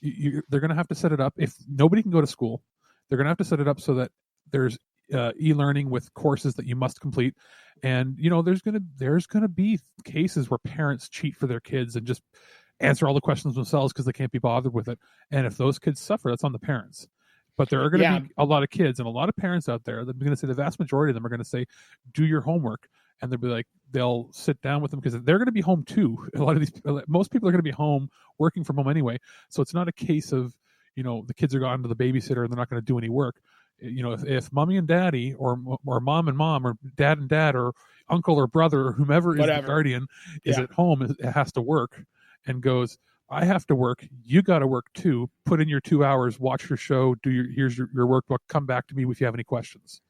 [SPEAKER 4] They're going to have to set it up. If nobody can go to school, they're going to have to set it up so that there's e-learning with courses that you must complete. And there's going to be cases where parents cheat for their kids and just answer all the questions themselves because they can't be bothered with it. And if those kids suffer, that's on the parents. But there are going to be a lot of kids and a lot of parents out there that are going to say, the vast majority of them are going to say, do your homework. And they'll be like, they'll sit down with them because they're going to be home too. Most people are going to be home working from home anyway. So it's not a case of, the kids are gone to the babysitter and they're not going to do any work. If mommy and daddy or mom and mom or dad and dad or uncle or brother or whomever is the guardian is at home, it has to work and goes, I have to work. You got to work too. Put in your 2 hours, watch your show, here's your workbook. Come back to me if you have any questions.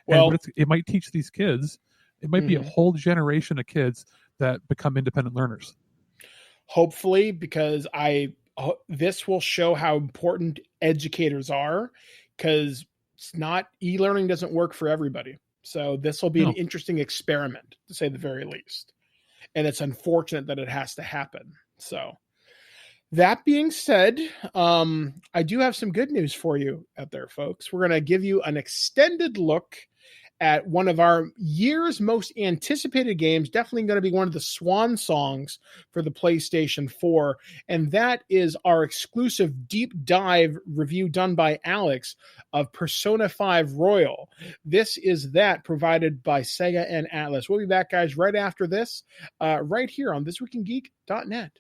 [SPEAKER 4] Well, it might teach these kids. It might be a whole generation of kids that become independent learners.
[SPEAKER 3] Hopefully, because this will show how important educators are, because e-learning doesn't work for everybody. So this will be an interesting experiment, to say the very least. And it's unfortunate that it has to happen. So that being said, I do have some good news for you out there, folks. We're going to give you an extended look at one of our year's most anticipated games, definitely going to be one of the swan songs for the PlayStation 4, and that is our exclusive deep dive review done by Alex of Persona 5 Royal. This is that provided by Sega and Atlus. We'll be back, guys, right after this, right here on ThisWeekInGeek.net.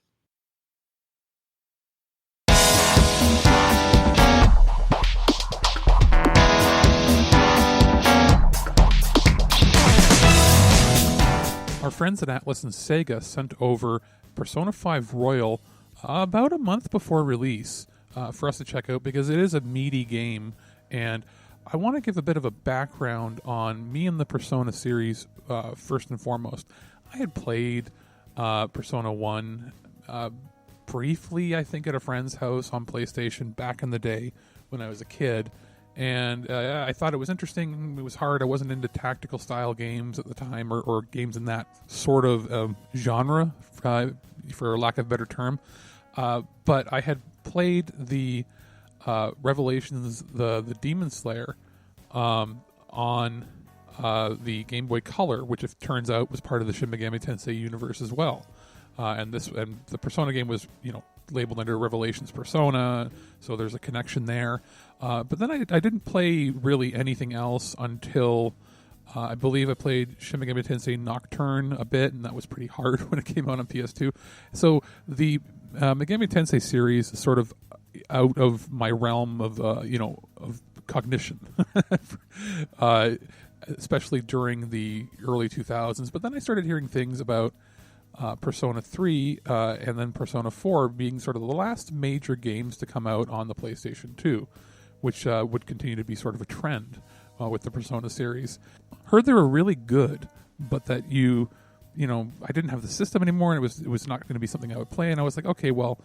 [SPEAKER 4] Our friends at Atlus and Sega sent over Persona 5 Royal about a month before release for us to check out, because it is a meaty game, and I want to give a bit of a background on me and the Persona series first and foremost. I had played Persona 1 briefly, I think, at a friend's house on PlayStation back in the day when I was a kid. And I thought it was interesting. It was hard. I wasn't into tactical style games at the time, or games in that sort of genre, for lack of a better term. But I had played the Revelations, the Demon Slayer, on the Game Boy Color, which it turns out was part of the Shin Megami Tensei universe as well. And the Persona game was, labeled under Revelations Persona, so there's a connection there. But then I didn't play really anything else until I believe I played Shin Megami Tensei Nocturne a bit, and that was pretty hard when it came out on PS2. So the Megami Tensei series is sort of out of my realm of of cognition, especially during the early 2000s. But then I started hearing things about Persona 3 and then Persona 4 being sort of the last major games to come out on the PlayStation 2, which would continue to be sort of a trend with the Persona series. Heard they were really good, but that I didn't have the system anymore, and it was not going to be something I would play, and I was like, okay, well,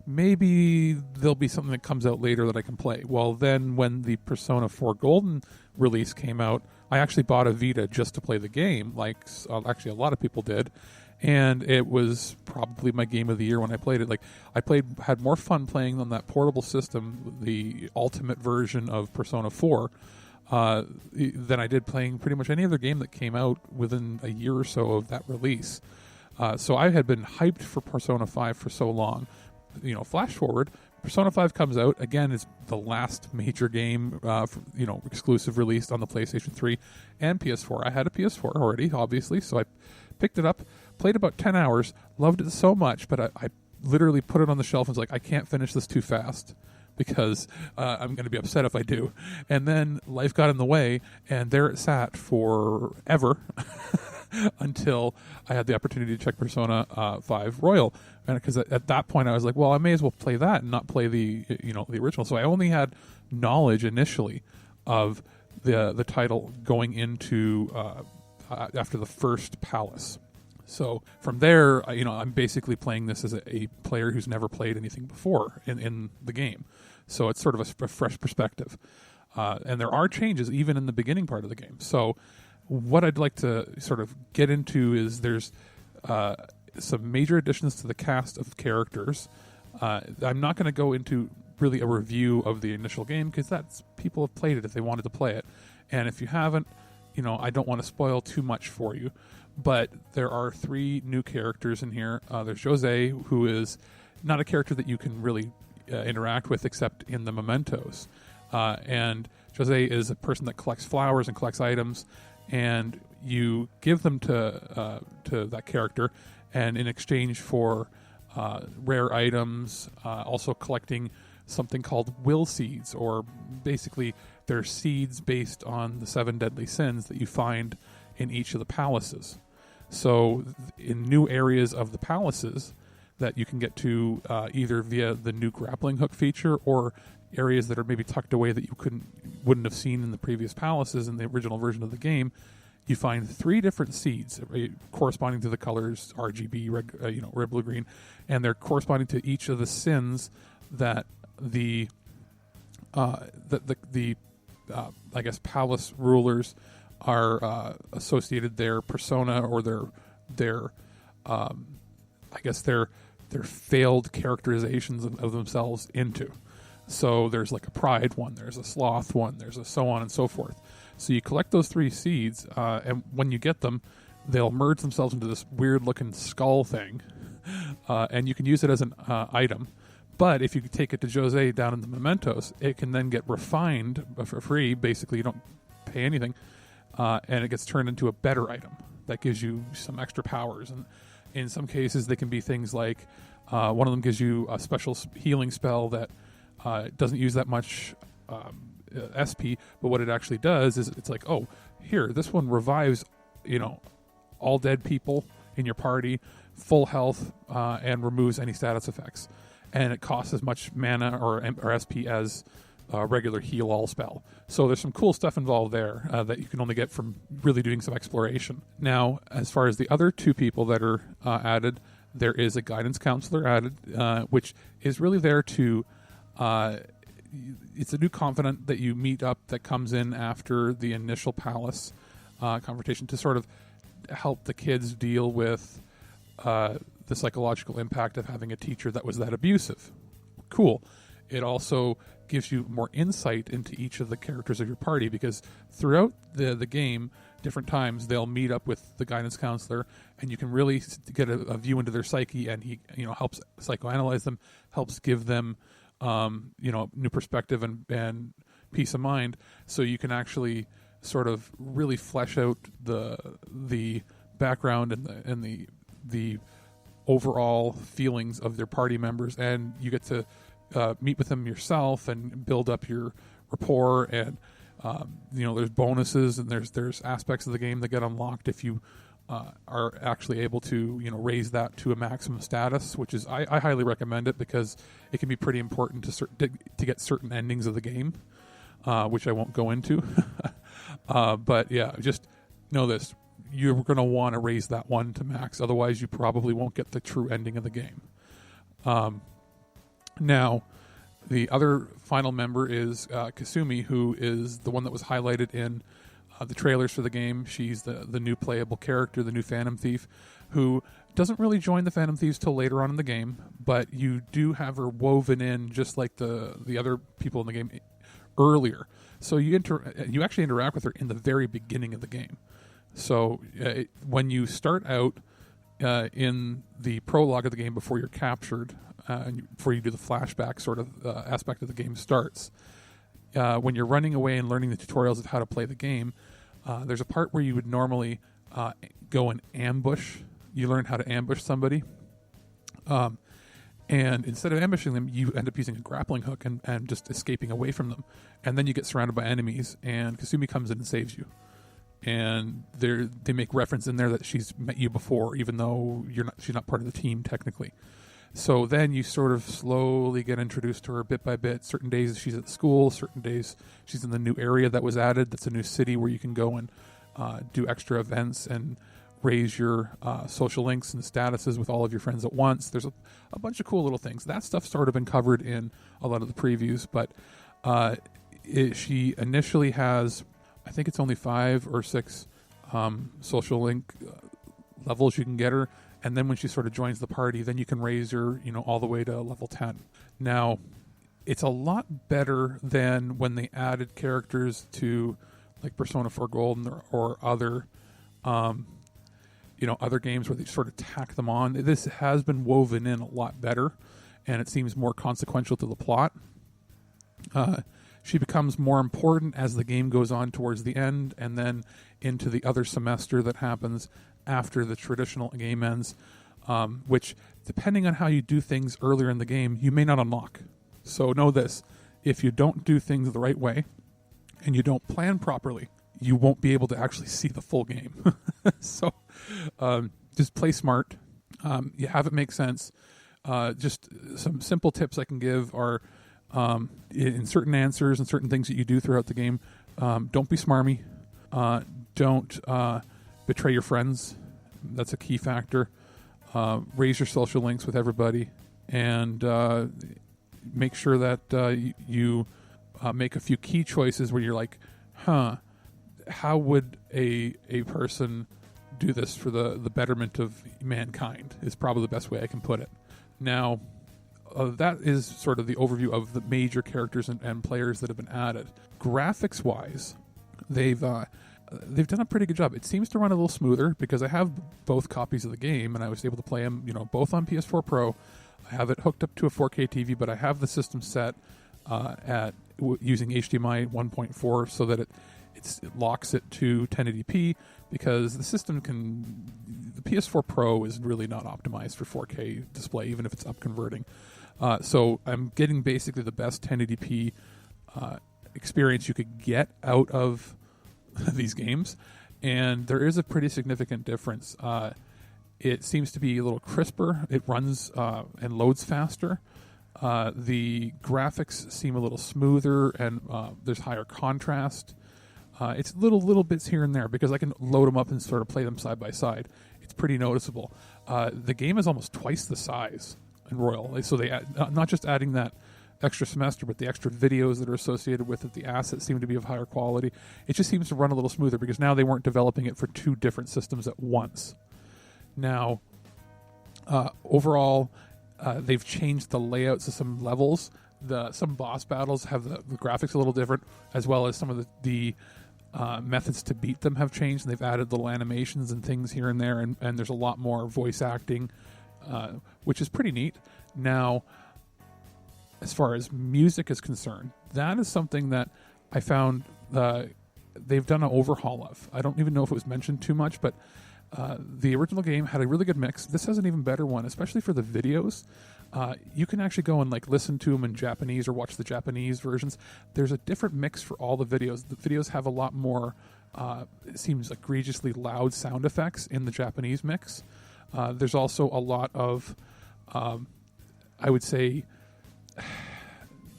[SPEAKER 4] maybe there'll be something that comes out later that I can play. Well, then when the Persona 4 Golden release came out, I actually bought a Vita just to play the game, like actually a lot of people did, and it was probably my game of the year when I played it. Like, had more fun playing on that portable system, the ultimate version of Persona 4, than I did playing pretty much any other game that came out within a year or so of that release. So I had been hyped for Persona 5 for so long. Flash forward, Persona 5 comes out. Again, it's the last major game, exclusive released on the PlayStation 3 and PS4. I had a PS4 already, obviously, so I picked it up, played about 10 hours, loved it so much, but I literally put it on the shelf and was like, I can't finish this too fast because I'm going to be upset if I do. And then life got in the way, and there it sat forever until I had the opportunity to check Persona 5 Royal. And because at that point I was like, well, I may as well play that and not play the original. So I only had knowledge initially of the title going into after the first palace. So from there, I'm basically playing this as a player who's never played anything before in the game. So it's sort of a fresh perspective. And there are changes even in the beginning part of the game. So what I'd like to sort of get into is there's some major additions to the cast of characters. I'm not going to go into really a review of the initial game because that's people have played it if they wanted to play it. And if you haven't, I don't want to spoil too much for you. But there are 3 new characters in here. There's Jose, who is not a character that you can really interact with except in the mementos. And Jose is a person that collects flowers and collects items, and you give them to that character, and in exchange for rare items, also collecting something called will seeds, or basically they're seeds based on the 7 deadly sins that you find in each of the palaces. So in new areas of the palaces that you can get to either via the new grappling hook feature or areas that are maybe tucked away that you wouldn't have seen in the previous palaces in the original version of the game, you find 3 different seeds corresponding to the colors RGB, red, blue, green, and they're corresponding to each of the sins that the I guess palace rulers are associated their persona or their failed characterizations of themselves into. So there's like a pride one, there's a sloth one, there's a so on and so forth. So you collect those 3 seeds, and when you get them, they'll merge themselves into this weird-looking skull thing, and you can use it as an item. But if you take it to Jose down in the mementos, it can then get refined for free. Basically, you don't pay anything, and it gets turned into a better item that gives you some extra powers. And in some cases, they can be things like one of them gives you a special healing spell that doesn't use that much SP, but what it actually does is it's like, oh, here, this one revives, all dead people in your party, full health, and removes any status effects. And it costs as much mana or SP as a regular heal all spell. So there's some cool stuff involved there that you can only get from really doing some exploration. Now, as far as the other 2 people that are added, there is a guidance counselor added, which is really there to... it's a new confidant that you meet up that comes in after the initial palace confrontation to sort of help the kids deal with the psychological impact of having a teacher that was that abusive. Cool. It also gives you more insight into each of the characters of your party, because throughout the game, different times they'll meet up with the guidance counselor, and you can really get a view into their psyche, and he helps psychoanalyze them, helps give them new perspective and peace of mind, so you can actually sort of really flesh out the background and the overall feelings of their party members, and you get to meet with them yourself and build up your rapport. And there's bonuses, and there's aspects of the game that get unlocked if you are actually able to raise that to a maximum status, which is I highly recommend it, because it can be pretty important to get certain endings of the game, which I won't go into. But yeah, just know this: you're going to want to raise that one to max, otherwise you probably won't get the true ending of the game. Now, the other final member is Kasumi, who is the one that was highlighted in the trailers for the game. She's the new playable character, the new Phantom Thief, who doesn't really join the Phantom Thieves till later on in the game, but you do have her woven in just like the other people in the game earlier. So you actually interact with her in the very beginning of the game. So when you start out in the prologue of the game before you're captured, and before you do the flashback sort of aspect of the game starts, when you're running away and learning the tutorials of how to play the game, there's a part where you would normally go and ambush. You learn how to ambush somebody. And instead of ambushing them, you end up using a grappling hook and just escaping away from them. And then you get surrounded by enemies, and Kasumi comes in and saves you. And they make reference in there that she's met you before, even though she's not part of the team technically. So then you sort of slowly get introduced to her bit by bit. Certain days she's at school, certain days she's in the new area that was added. That's a new city where you can go and do extra events and raise your social links and statuses with all of your friends at once. There's a bunch of cool little things. That stuff's sort of been covered in a lot of the previews, but she initially has, I think it's only 5 or 6 social link levels you can get her. And then when she sort of joins the party, then you can raise her, all the way to level 10. Now, it's a lot better than when they added characters to like Persona 4 Golden or other, other games where they sort of tack them on. This has been woven in a lot better, and it seems more consequential to the plot. She becomes more important as the game goes on towards the end, and then into the other semester that happens after the traditional game ends, which, depending on how you do things earlier in the game, you may not unlock. So know this, if you don't do things the right way, and you don't plan properly, you won't be able to actually see the full game. So just play smart. You have it make sense. Just some simple tips I can give are, in certain answers and certain things that you do throughout the game, don't be smarmy. Don't betray your friends. That's a key factor. Raise your social links with everybody, and make sure that you make a few key choices where you're like, how would a person do this for the betterment of mankind is probably the best way I can put it. Now, that is sort of the overview of the major characters and players that have been added. Graphics-wise, they've done a pretty good job. It seems to run a little smoother because I have both copies of the game, and I was able to play them, both on PS4 Pro. I have it hooked up to a 4K TV, but I have the system set at using HDMI 1.4 so that it locks it to 1080p, because the PS4 Pro is really not optimized for 4K display, even if it's up converting. So I'm getting basically the best 1080p experience you could get out of these games, and there is a pretty significant difference. It seems to be a little crisper. It runs and loads faster. The graphics seem a little smoother, and there's higher contrast. It's little bits here and there because I can load them up and sort of play them side by side. It's pretty noticeable. The game is almost twice the size in Royal. So they not just adding that extra semester, but the extra videos that are associated with it. The assets seem to be of higher quality. It just seems to run a little smoother because now they weren't developing it for 2 different systems at once. Now, overall, they've changed the layouts of some levels. Some boss battles have the graphics a little different, as well as some of the methods to beat them have changed, and they've added little animations and things here and there, and there's a lot more voice acting, which is pretty neat. Now, as far as music is concerned, that is something that I found they've done an overhaul of. I don't even know if it was mentioned too much, but the original game had a really good mix. This has an even better one, especially for the videos. You can actually go and listen to them in Japanese or watch the Japanese versions. There's a different mix for all the videos. The videos have a lot more, it seems egregiously loud sound effects in the Japanese mix. There's also a lot of, I would say,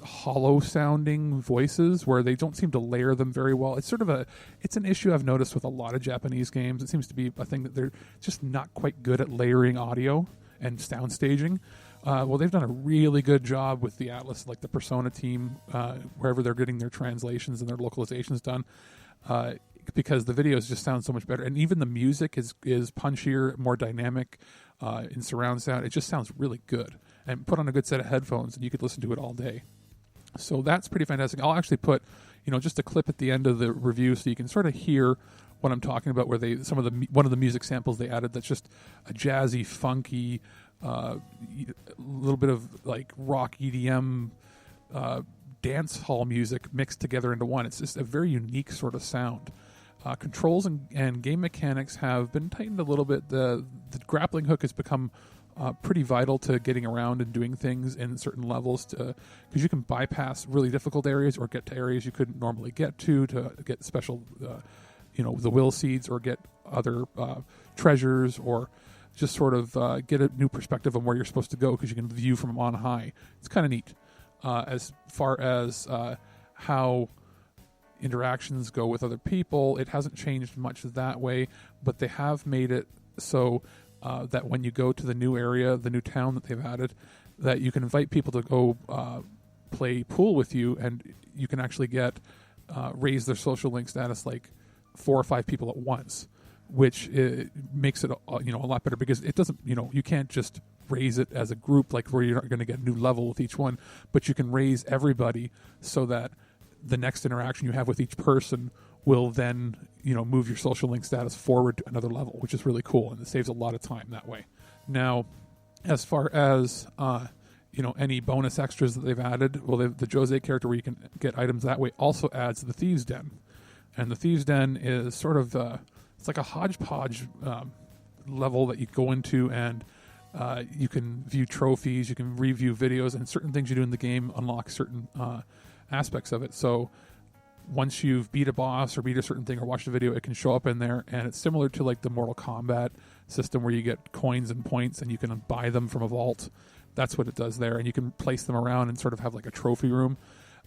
[SPEAKER 4] hollow sounding voices where they don't seem to layer them very well. It's sort of it's an issue I've noticed with a lot of Japanese games. It seems to be a thing that they're just not quite good at layering audio and sound staging. Well, they've done a really good job with the Atlus, like the Persona team, wherever they're getting their translations and their localizations done, because the videos just sound so much better. And even the music is punchier, more dynamic in surround sound. It just sounds really good. And put on a good set of headphones, and you could listen to it all day. So that's pretty fantastic. I'll actually put, just a clip at the end of the review so you can sort of hear what I'm talking about, where one of the music samples they added that's just a jazzy, funky, little bit of like rock EDM dance hall music mixed together into one. It's just a very unique sort of sound. Controls and game mechanics have been tightened a little bit. The grappling hook has become pretty vital to getting around and doing things in certain levels, because you can bypass really difficult areas or get to areas you couldn't normally get to get special, the will seeds, or get other treasures, or just sort of get a new perspective on where you're supposed to go, because you can view from on high. It's kind of neat. As far as how interactions go with other people, it hasn't changed much that way, but they have made it so that when you go to the new area, the new town that they've added, that you can invite people to go play pool with you, and you can actually get raise their social link status like 4 or 5 people at once, which makes it a lot better, because it doesn't, you can't just raise it as a group, like where you're not going to get a new level with each one, but you can raise everybody so that the next interaction you have with each person will then, move your social link status forward to another level, which is really cool, and it saves a lot of time that way. Now, as far as any bonus extras that they've added, well, the Jose character, where you can get items that way, also adds the Thieves' Den, and the Thieves' Den is sort of it's like a hodgepodge level that you go into, and you can view trophies, you can review videos, and certain things you do in the game unlock certain aspects of it. So once you've beat a boss or beat a certain thing or watched a video, it can show up in there, and it's similar to like the Mortal Kombat system, where you get coins and points and you can buy them from a vault. That's what it does there, and you can place them around and sort of have like a trophy room.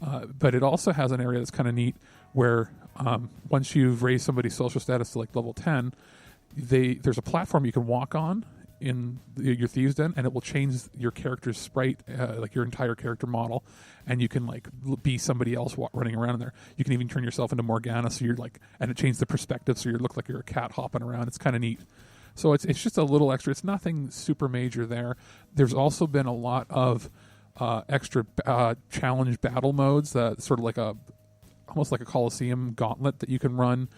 [SPEAKER 4] But it also has an area that's kind of neat, where once you've raised somebody's social status to like level 10, there's a platform you can walk on in your Thieves' Den, and it will change your character's sprite, like your entire character model, and you can like be somebody else running around in there. You can even turn yourself into Morgana, so you're like, and it changes the perspective, so you look like you're a cat hopping around. It's kind of neat. So it's just a little extra. It's nothing super major there. There's also been a lot of extra challenge battle modes, sort of like almost like a Coliseum gauntlet that you can run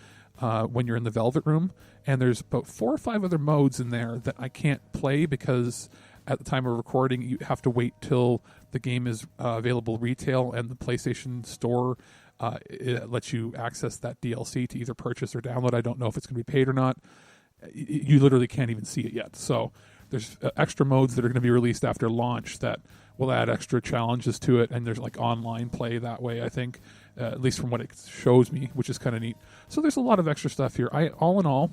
[SPEAKER 4] when you're in the Velvet Room, and there's about 4 or 5 other modes in there that I can't play, because at the time of recording you have to wait till the game is available retail, and the PlayStation Store it lets you access that DLC to either purchase or download. I don't know if it's going to be paid or not. You literally can't even see it yet. So there's extra modes that are going to be released after launch that will add extra challenges to it, and there's like online play that way, I think, at least from what it shows me, which is kind of neat. So there's a lot of extra stuff here. All in all,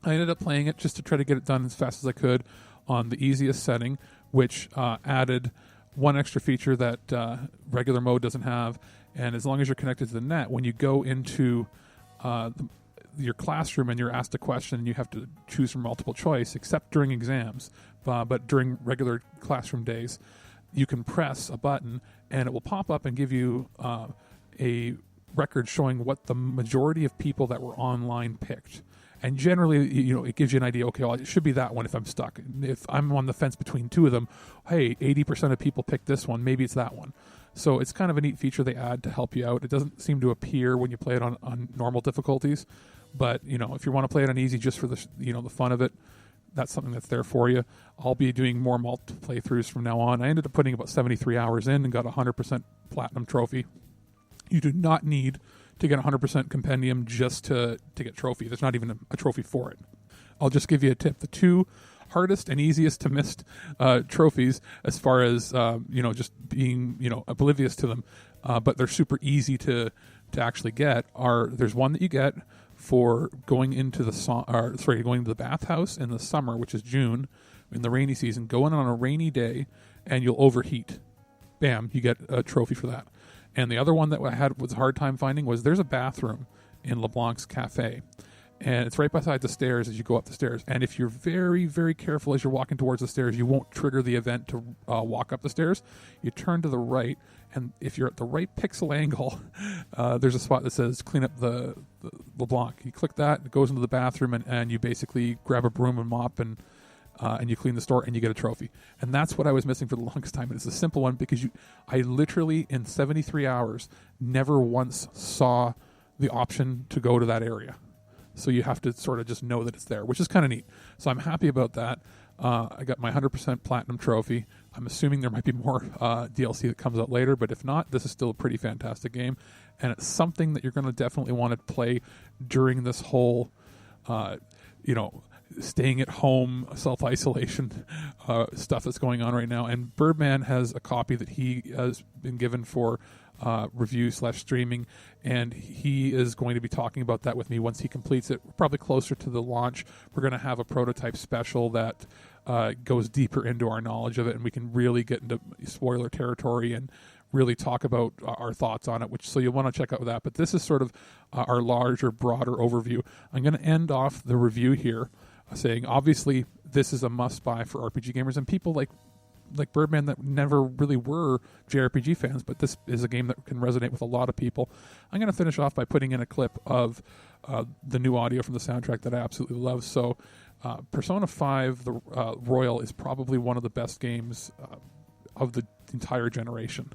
[SPEAKER 4] I ended up playing it just to try to get it done as fast as I could on the easiest setting, which added one extra feature that regular mode doesn't have. And as long as you're connected to the net, when you go into your classroom and you're asked a question, you have to choose from multiple choice, except during exams. But during regular classroom days, you can press a button and it will pop up and give you a record showing what the majority of people that were online picked. And generally, it gives you an idea, okay, well, it should be that one if I'm stuck. If I'm on the fence between 2 of them, hey, 80% of people picked this one, maybe it's that one. So it's kind of a neat feature they add to help you out. It doesn't seem to appear when you play it on normal difficulties, but if you want to play it on easy just for the the fun of it, that's something that's there for you. I'll be doing more multi playthroughs from now on. I ended up putting about 73 hours in and got a 100% platinum trophy. You do not need to get 100% compendium just to get trophy. There's not even a trophy for it. I'll just give you a tip. The 2 hardest and easiest to miss trophies, as far as just being oblivious to them, but they're super easy to actually get, there's one that you get for going into going to the bathhouse in the summer, which is June, in the rainy season. Go in on a rainy day and you'll overheat. Bam, you get a trophy for that. And the other one that I was a hard time finding was there's a bathroom in LeBlanc's Cafe, and it's right beside the stairs as you go up the stairs. And if you're very, very careful as you're walking towards the stairs, you won't trigger the event to walk up the stairs. You turn to the right, and if you're at the right pixel angle, there's a spot that says clean up the LeBlanc. You click that, it goes into the bathroom, and you basically grab a broom and mop, and you clean the store, and you get a trophy. And that's what I was missing for the longest time. And it's a simple one because I literally, in 73 hours, never once saw the option to go to that area. So you have to sort of just know that it's there, which is kind of neat. So I'm happy about that. I got my 100% platinum trophy. I'm assuming there might be more DLC that comes out later, but if not, this is still a pretty fantastic game. And it's something that you're going to definitely want to play during this whole, staying at home, self-isolation stuff that's going on right now. And Birdman has a copy that he has been given for review/streaming, and he is going to be talking about that with me once he completes it, probably closer to the launch. We're going to have a prototype special that goes deeper into our knowledge of it, and we can really get into spoiler territory and really talk about our thoughts on it, so you'll want to check out that. But this is sort of our larger, broader overview. I'm going to end off the review here saying, obviously, this is a must-buy for RPG gamers and people like Birdman that never really were JRPG fans, but this is a game that can resonate with a lot of people. I'm going to finish off by putting in a clip of the new audio from the soundtrack that I absolutely love. So Persona 5 the Royal is probably one of the best games of the entire generation.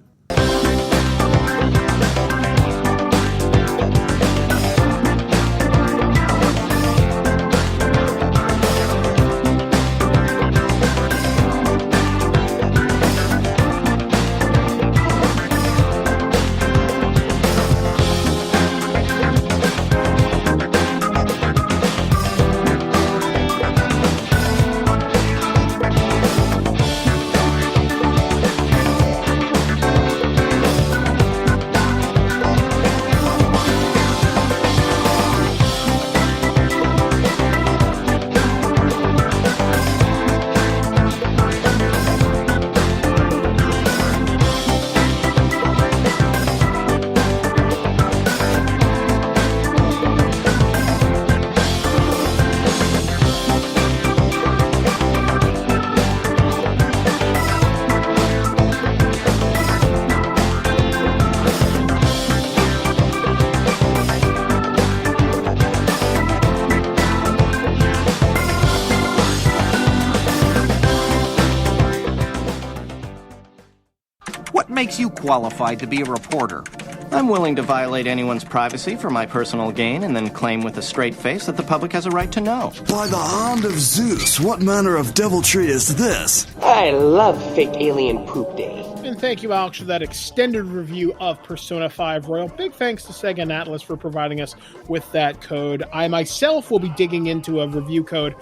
[SPEAKER 6] Makes you qualified to be a reporter? I'm willing to violate anyone's privacy for my personal gain and then claim with a straight face that the public has a right to know.
[SPEAKER 7] By the hand of Zeus, what manner of deviltry is this?
[SPEAKER 8] I love fake alien poop day.
[SPEAKER 3] And thank you, Alex, for that extended review of Persona 5 Royal. Big thanks to Sega and Atlus for providing us with that code. I myself will be digging into a review code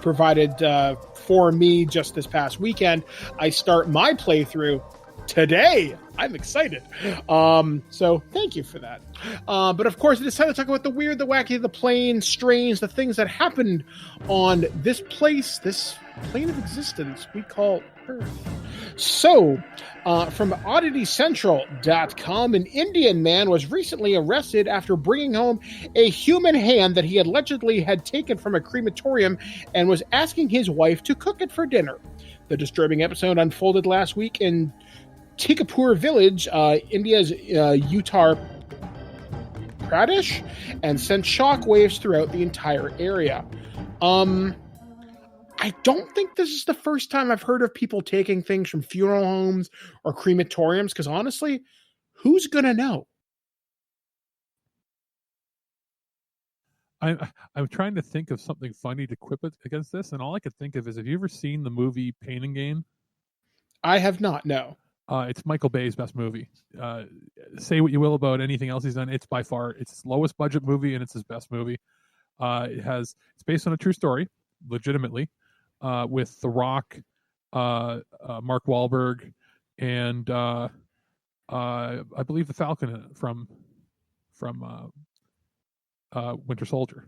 [SPEAKER 3] provided for me just this past weekend. I start my playthrough today. I'm excited. So thank you for that. But of course, it is time to talk about the weird, the wacky, the plain, strange, the things that happened on this place, this plane of existence we call Earth. So, from OddityCentral.com, an Indian man was recently arrested after bringing home a human hand that he allegedly had taken from a crematorium and was asking his wife to cook it for dinner. The disturbing episode unfolded last week in Tikapur village, India's Uttar Pradesh, and sent shockwaves throughout the entire area. I don't think this is the first time I've heard of people taking things from funeral homes or crematoriums, because honestly, who's going to know?
[SPEAKER 4] I'm trying to think of something funny to quip it against this, and all I could think of is, have you ever seen the movie Pain and Gain? I have not, no. It's Michael Bay's best movie. Say what you will about anything else he's done, it's by far it's his lowest budget movie and it's his best movie. It's based on a true story, legitimately, with The Rock, Mark Wahlberg, and I believe the Falcon in it from Winter Soldier.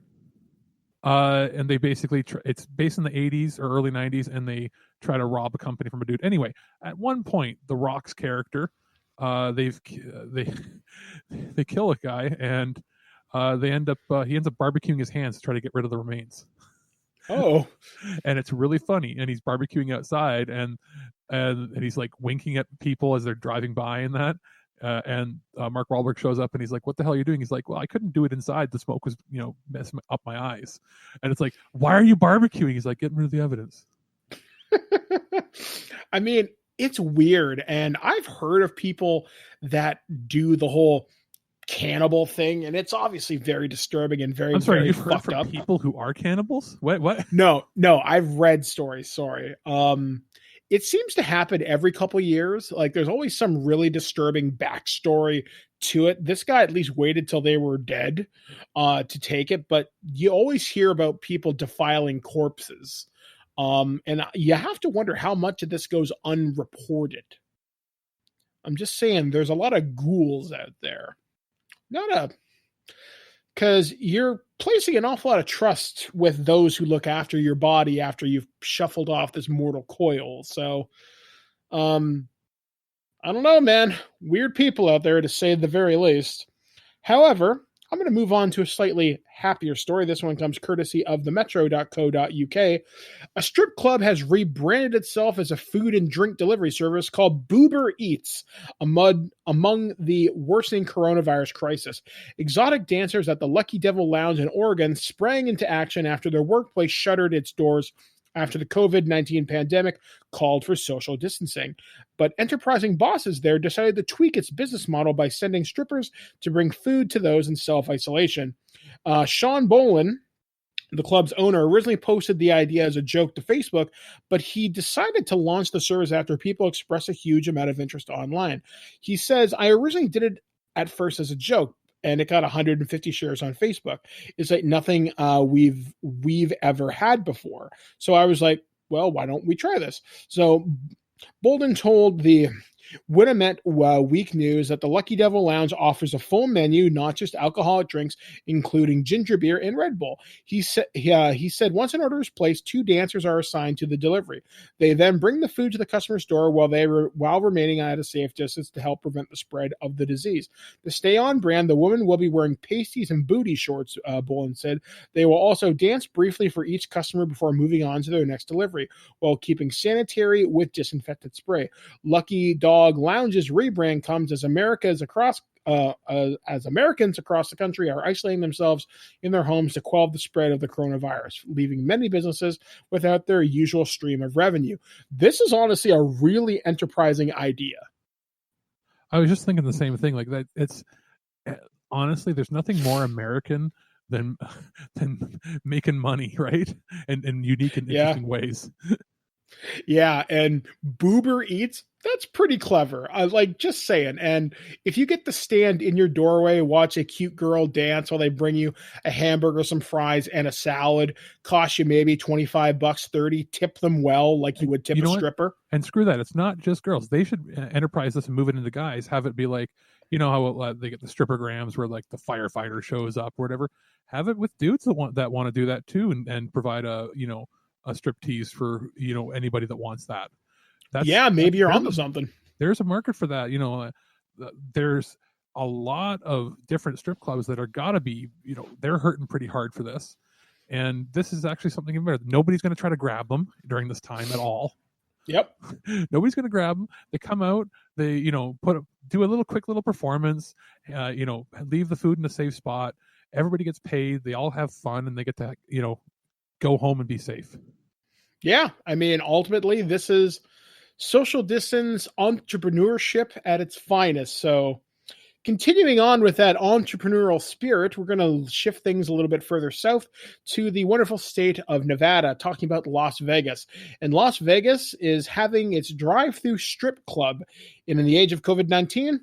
[SPEAKER 4] And they basically it's based in the 80s or early 90s, and they try to rob a company from a dude. Anyway, at one point, The Rock's character, they kill a guy, and he ends up barbecuing his hands to try to get rid of the remains.
[SPEAKER 3] Oh,
[SPEAKER 4] And it's really funny. And he's barbecuing outside, and he's like winking at people as they're driving by and that. And Mark Wahlberg shows up and he's like, "What the hell are you doing?" He's like, "Well, I couldn't do it inside. The smoke was, messing up my eyes." And it's like, "Why are you barbecuing?" He's like, "Getting rid of the evidence."
[SPEAKER 3] I mean, it's weird. And I've heard of people that do the whole cannibal thing, and it's obviously very disturbing and very,
[SPEAKER 4] I'm sorry,
[SPEAKER 3] very
[SPEAKER 4] you've heard
[SPEAKER 3] fucked
[SPEAKER 4] from
[SPEAKER 3] up.
[SPEAKER 4] people who are cannibals? What?
[SPEAKER 3] No, I've read stories. Sorry. It seems to happen every couple of years. Like there's always some really disturbing backstory to it. This guy at least waited till they were dead to take it, but you always hear about people defiling corpses. And you have to wonder how much of this goes unreported. I'm just saying there's a lot of ghouls out there. Because you're placing an awful lot of trust with those who look after your body after you've shuffled off this mortal coil. So, I don't know, man. Weird people out there, to say the very least. However, I'm going to move on to a slightly happier story. This one comes courtesy of themetro.co.uk. A strip club has rebranded itself as a food and drink delivery service called Boober Eats among the worsening coronavirus crisis. Exotic dancers at the Lucky Devil Lounge in Oregon sprang into action after their workplace shuttered its doors after the COVID-19 pandemic called for social distancing. But enterprising bosses there decided to tweak its business model by sending strippers to bring food to those in self-isolation. Sean Bolin, the club's owner, originally posted the idea as a joke to Facebook, but he decided to launch the service after people expressed a huge amount of interest online. He says, "I originally did it at first as a joke, and it got 150 shares on Facebook. It's like nothing we've ever had before. So I was like, well, why don't we try this?" So Bolden told the Winnemet Week News that the Lucky Devil Lounge offers a full menu, not just alcoholic drinks, including ginger beer and Red Bull. He said once an order is placed, 2 dancers are assigned to the delivery. They then bring the food to the customer's door while remaining at a safe distance to help prevent the spread of the disease. To stay on brand, the women will be wearing pasties and booty shorts, Bolin said. They will also dance briefly for each customer before moving on to their next delivery, while keeping sanitary with disinfectant spray. Lucky Dog Lounge's rebrand comes as Americans across the country are isolating themselves in their homes to quell the spread of the coronavirus, leaving many businesses without their usual stream of revenue. This is honestly a really enterprising idea.
[SPEAKER 4] I was just thinking the same thing. Like that, it's honestly, there's nothing more American than making money, right? And unique and interesting ways.
[SPEAKER 3] Yeah, and Boober Eats, that's pretty clever. I like, just saying. And if you get to stand in your doorway, watch a cute girl dance while they bring you a hamburger, some fries, and a salad, cost you maybe $25, $30, tip them well like you would tip a stripper.
[SPEAKER 4] What? And screw that. It's not just girls. They should enterprise this and move it into guys. Have it be like, you know how they get the strippergrams where like the firefighter shows up or whatever. Have it with dudes that want to do that too, and provide a strip tease for anybody that wants that.
[SPEAKER 3] Maybe you're onto something.
[SPEAKER 4] There's a market for that. There's a lot of different strip clubs that are gotta be, they're hurting pretty hard for this, and this is actually something better. Nobody's going to try to grab them during this time at all.
[SPEAKER 3] Yep.
[SPEAKER 4] Nobody's going to grab them. They come out, they do a quick little performance, leave the food in a safe spot. Everybody gets paid. They all have fun, and they get to go home and be safe.
[SPEAKER 3] Yeah, I mean, ultimately, this is social distance entrepreneurship at its finest. So continuing on with that entrepreneurial spirit, we're going to shift things a little bit further south to the wonderful state of Nevada, talking about Las Vegas. And Las Vegas is having its drive-through strip club. And in the age of COVID-19,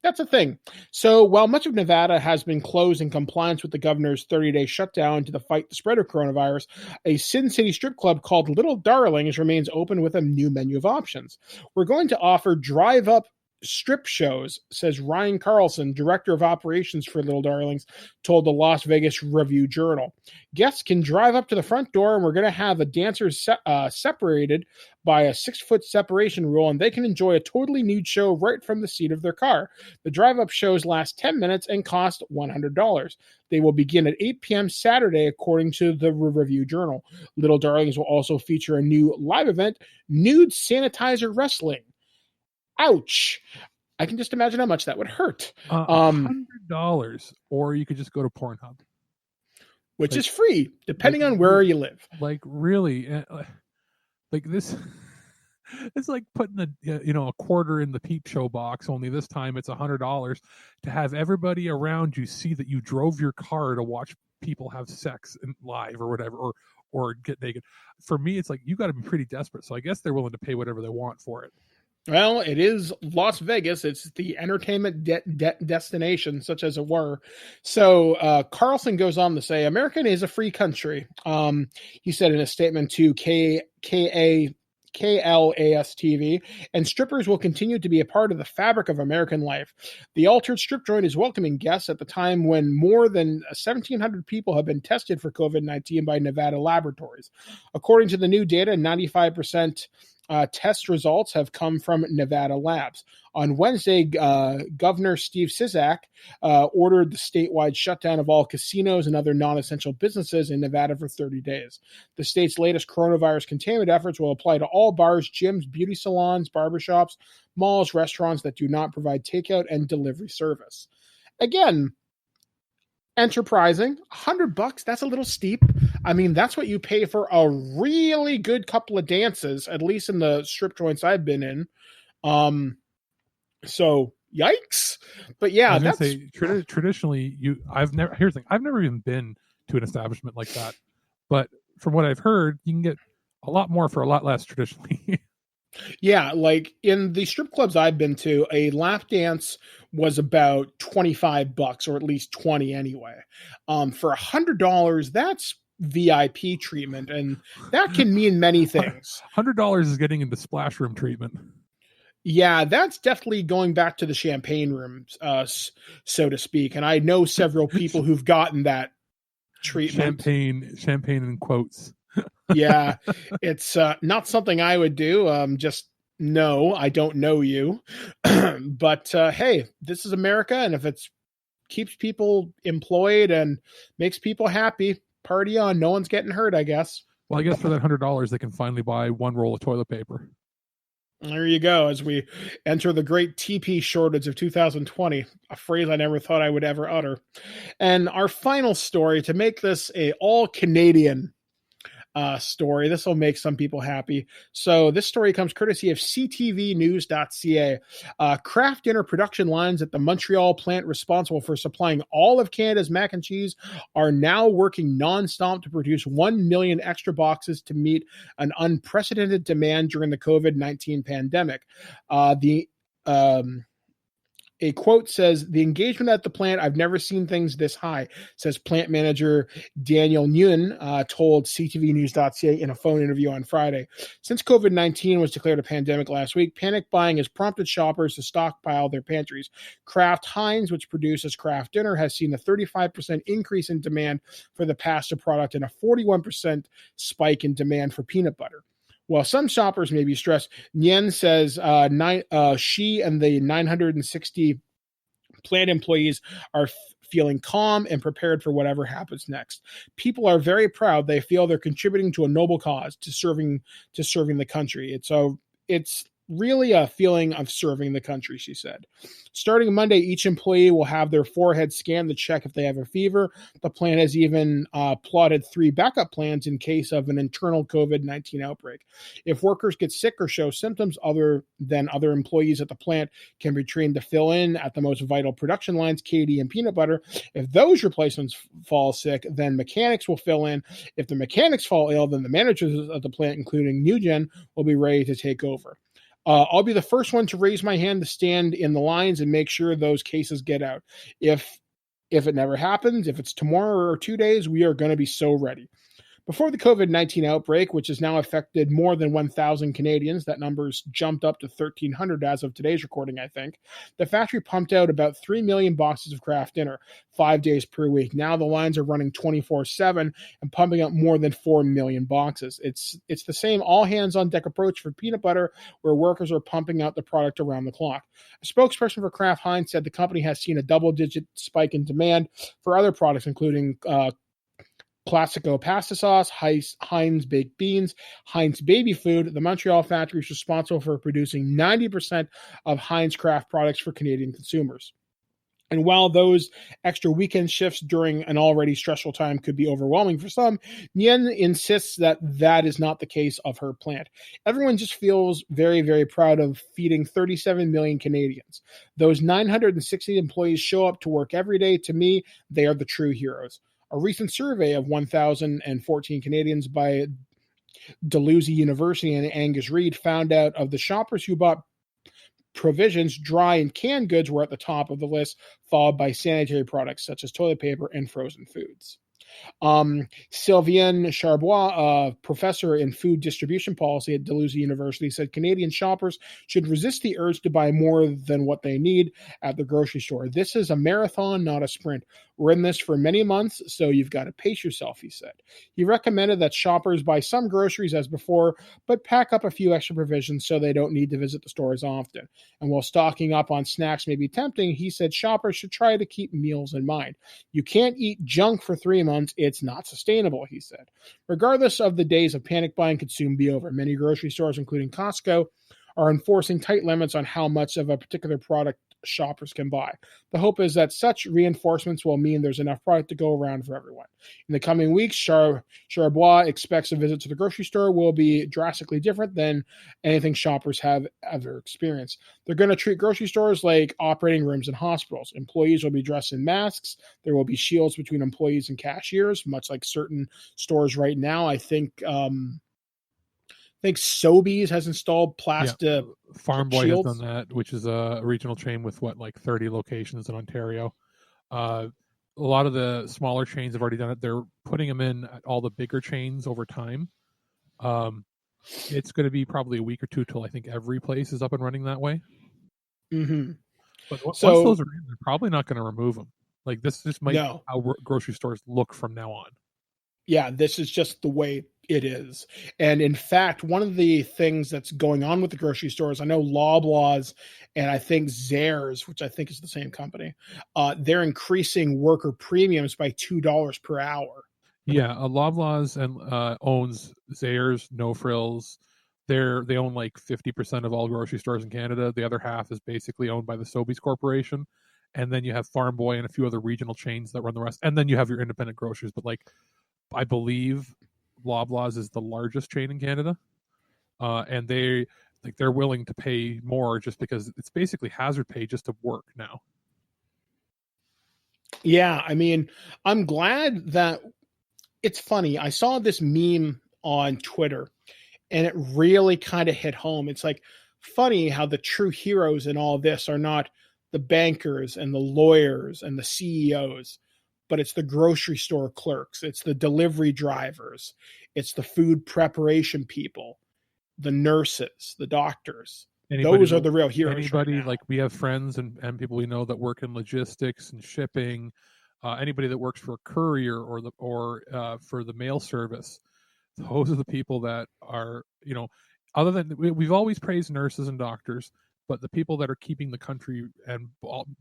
[SPEAKER 3] that's a thing. So while much of Nevada has been closed in compliance with the governor's 30-day shutdown to fight the spread of coronavirus, a Sin City strip club called Little Darlings remains open with a new menu of options. We're going to offer drive-up strip shows, says Ryan Carlson, director of operations for Little Darlings, told the Las Vegas Review-Journal. Guests can drive up to the front door, and we're going to have a dancers separated by a 6-foot separation rule, and they can enjoy a totally nude show right from the seat of their car. The drive-up shows last 10 minutes and cost $100. They will begin at 8 p.m. Saturday, according to the Review-Journal. Little Darlings will also feature a new live event, Nude Sanitizer Wrestling. Ouch. I can just imagine how much that would hurt.
[SPEAKER 4] $100, or you could just go to Pornhub.
[SPEAKER 3] Which is free, depending on where you live.
[SPEAKER 4] Like, really, like this, it's like putting a quarter in the Peep Show box, only this time it's $100 to have everybody around you see that you drove your car to watch people have sex live or whatever, or get naked. For me, it's like, you got to be pretty desperate. So I guess they're willing to pay whatever they want for it.
[SPEAKER 3] Well, it is Las Vegas. It's the entertainment destination, such as it were. So Carlson goes on to say, America is a free country. He said in a statement to KLAS TV, and strippers will continue to be a part of the fabric of American life. The Altered Strip Joint is welcoming guests at the time when more than 1,700 people have been tested for COVID-19 by Nevada laboratories. According to the new data, 95% test results have come from Nevada labs. On Wednesday, Governor Steve Sisak ordered the statewide shutdown of all casinos and other non-essential businesses in Nevada for 30 days. The state's latest coronavirus containment efforts will apply to all bars, gyms, beauty salons, barbershops, malls, restaurants that do not provide takeout and delivery service. Again, enterprising. $100, that's a little steep. I mean, that's what you pay for a really good couple of dances, at least in the strip joints I've been in. So yikes. But yeah,
[SPEAKER 4] I was gonna say, traditionally, I've never even been to an establishment like that. But from what I've heard, you can get a lot more for a lot less traditionally.
[SPEAKER 3] Yeah, like in the strip clubs I've been to, a lap dance was about $25, or at least 20 anyway. For $100, that's VIP treatment, and that can mean many things.
[SPEAKER 4] $100 is getting into splash room treatment.
[SPEAKER 3] Yeah, that's definitely going back to the champagne rooms, so to speak. And I know several people who've gotten that treatment.
[SPEAKER 4] Champagne in quotes.
[SPEAKER 3] Yeah, it's not something I would do. Just no, I don't know you. But hey, this is America, and if it keeps people employed and makes people happy, party on. No one's getting hurt, I guess.
[SPEAKER 4] Well, I guess for that $100, they can finally buy one roll of toilet paper.
[SPEAKER 3] There you go, as we enter the great TP shortage of 2020, a phrase I never thought I would ever utter. And our final story, to make this a all-Canadian story. This will make some people happy. So this story comes courtesy of ctvnews.ca. Kraft Dinner production lines at the Montreal plant responsible for supplying all of Canada's mac and cheese are now working nonstop to produce 1 million extra boxes to meet an unprecedented demand during the COVID-19 pandemic. A quote says, the engagement at the plant, I've never seen things this high, says plant manager Daniel Nguyen told ctvnews.ca in a phone interview on Friday. Since COVID-19 was declared a pandemic last week, panic buying has prompted shoppers to stockpile their pantries. Kraft Heinz, which produces Kraft Dinner, has seen a 35% increase in demand for the pasta product and a 41% spike in demand for peanut butter. While some shoppers may be stressed, Nguyen says she and the 960 plant employees are feeling calm and prepared for whatever happens next. People are very proud. They feel they're contributing to a noble cause, to serving the country. It's really a feeling of serving the country, she said. Starting Monday, each employee will have their forehead scanned to check if they have a fever. The plant has even plotted 3 backup plans in case of an internal COVID-19 outbreak. If workers get sick or show symptoms, other employees at the plant can be trained to fill in at the most vital production lines, Katie and peanut butter. If those replacements fall sick, then mechanics will fill in. If the mechanics fall ill, then the managers of the plant, including Nguyen, will be ready to take over. I'll be the first one to raise my hand to stand in the lines and make sure those cases get out. If it never happens, if it's tomorrow or 2 days, we are going to be so ready. Before the COVID-19 outbreak, which has now affected more than 1,000 Canadians, that number's jumped up to 1,300 as of today's recording, I think, the factory pumped out about 3 million boxes of Kraft Dinner 5 days per week. Now the lines are running 24/7 and pumping out more than 4 million boxes. It's the same all-hands-on-deck approach for peanut butter, where workers are pumping out the product around the clock. A spokesperson for Kraft Heinz said the company has seen a double-digit spike in demand for other products, including Classico pasta sauce, Heinz baked beans, Heinz baby food. The Montreal factory is responsible for producing 90% of Heinz Kraft products for Canadian consumers. And while those extra weekend shifts during an already stressful time could be overwhelming for some, Nguyen insists that that is not the case of her plant. Everyone just feels very, very proud of feeding 37 million Canadians. Those 960 employees show up to work every day. To me, they are the true heroes. A recent survey of 1,014 Canadians by Dalhousie University and Angus Reid found out of the shoppers who bought provisions, dry and canned goods were at the top of the list, followed by sanitary products such as toilet paper and frozen foods. Sylvain Charbois, a professor in food distribution policy at Dalhousie University, said Canadian shoppers should resist the urge to buy more than what they need at the grocery store. This is a marathon, not a sprint. We're in this for many months, so you've got to pace yourself, he said. He recommended that shoppers buy some groceries as before, but pack up a few extra provisions so they don't need to visit the store as often. And while stocking up on snacks may be tempting, he said shoppers should try to keep meals in mind. You can't eat junk for 3 months. It's not sustainable, he said. Regardless of the days of panic buying could soon be over. Many grocery stores, including Costco, are enforcing tight limits on how much of a particular product shoppers can buy. The hope is that such reinforcements will mean there's enough product to go around for everyone. In the coming weeks, Charbois expects a visit to the grocery store will be drastically different than anything shoppers have ever experienced. They're going to treat grocery stores like operating rooms in hospitals. Employees will be dressed in masks. There will be shields between employees and cashiers, much like certain stores right now. I think Sobeys has installed plastic.
[SPEAKER 4] Yeah. Farm Boy
[SPEAKER 3] shields.
[SPEAKER 4] has done that, which is a regional chain with 30 locations in Ontario. A lot of the smaller chains have already done it. They're putting them in at all the bigger chains over time. It's going to be probably a week or two till I think every place is up and running that way.
[SPEAKER 3] Mm-hmm.
[SPEAKER 4] But once those are in, they're probably not going to remove them. Like this might be how grocery stores look from now on.
[SPEAKER 3] Yeah, this is just the way it is. And in fact, one of the things that's going on with the grocery stores, I know Loblaws and I think Zehrs, which I think is the same company, they're increasing worker premiums by $2 per hour.
[SPEAKER 4] Yeah, Loblaws and owns Zehrs, No Frills. They own like 50% of all grocery stores in Canada. The other half is basically owned by the Sobeys Corporation. And then you have Farm Boy and a few other regional chains that run the rest. And then you have your independent grocers. But I believe Loblaws is the largest chain in Canada, and they're willing to pay more just because it's basically hazard pay just to work now.
[SPEAKER 3] Yeah, I mean, I'm glad that it's funny. I saw this meme on Twitter, and it really kind of hit home. It's funny how the true heroes in all this are not the bankers and the lawyers and the CEOs, but it's the grocery store clerks. It's the delivery drivers. It's the food preparation people, the nurses, the doctors. Those are the real heroes.
[SPEAKER 4] Anybody, we have friends and people we know that work in logistics and shipping, anybody that works for a courier or for the mail service. Those are the people that are, other than we've always praised nurses and doctors, but the people that are keeping the country and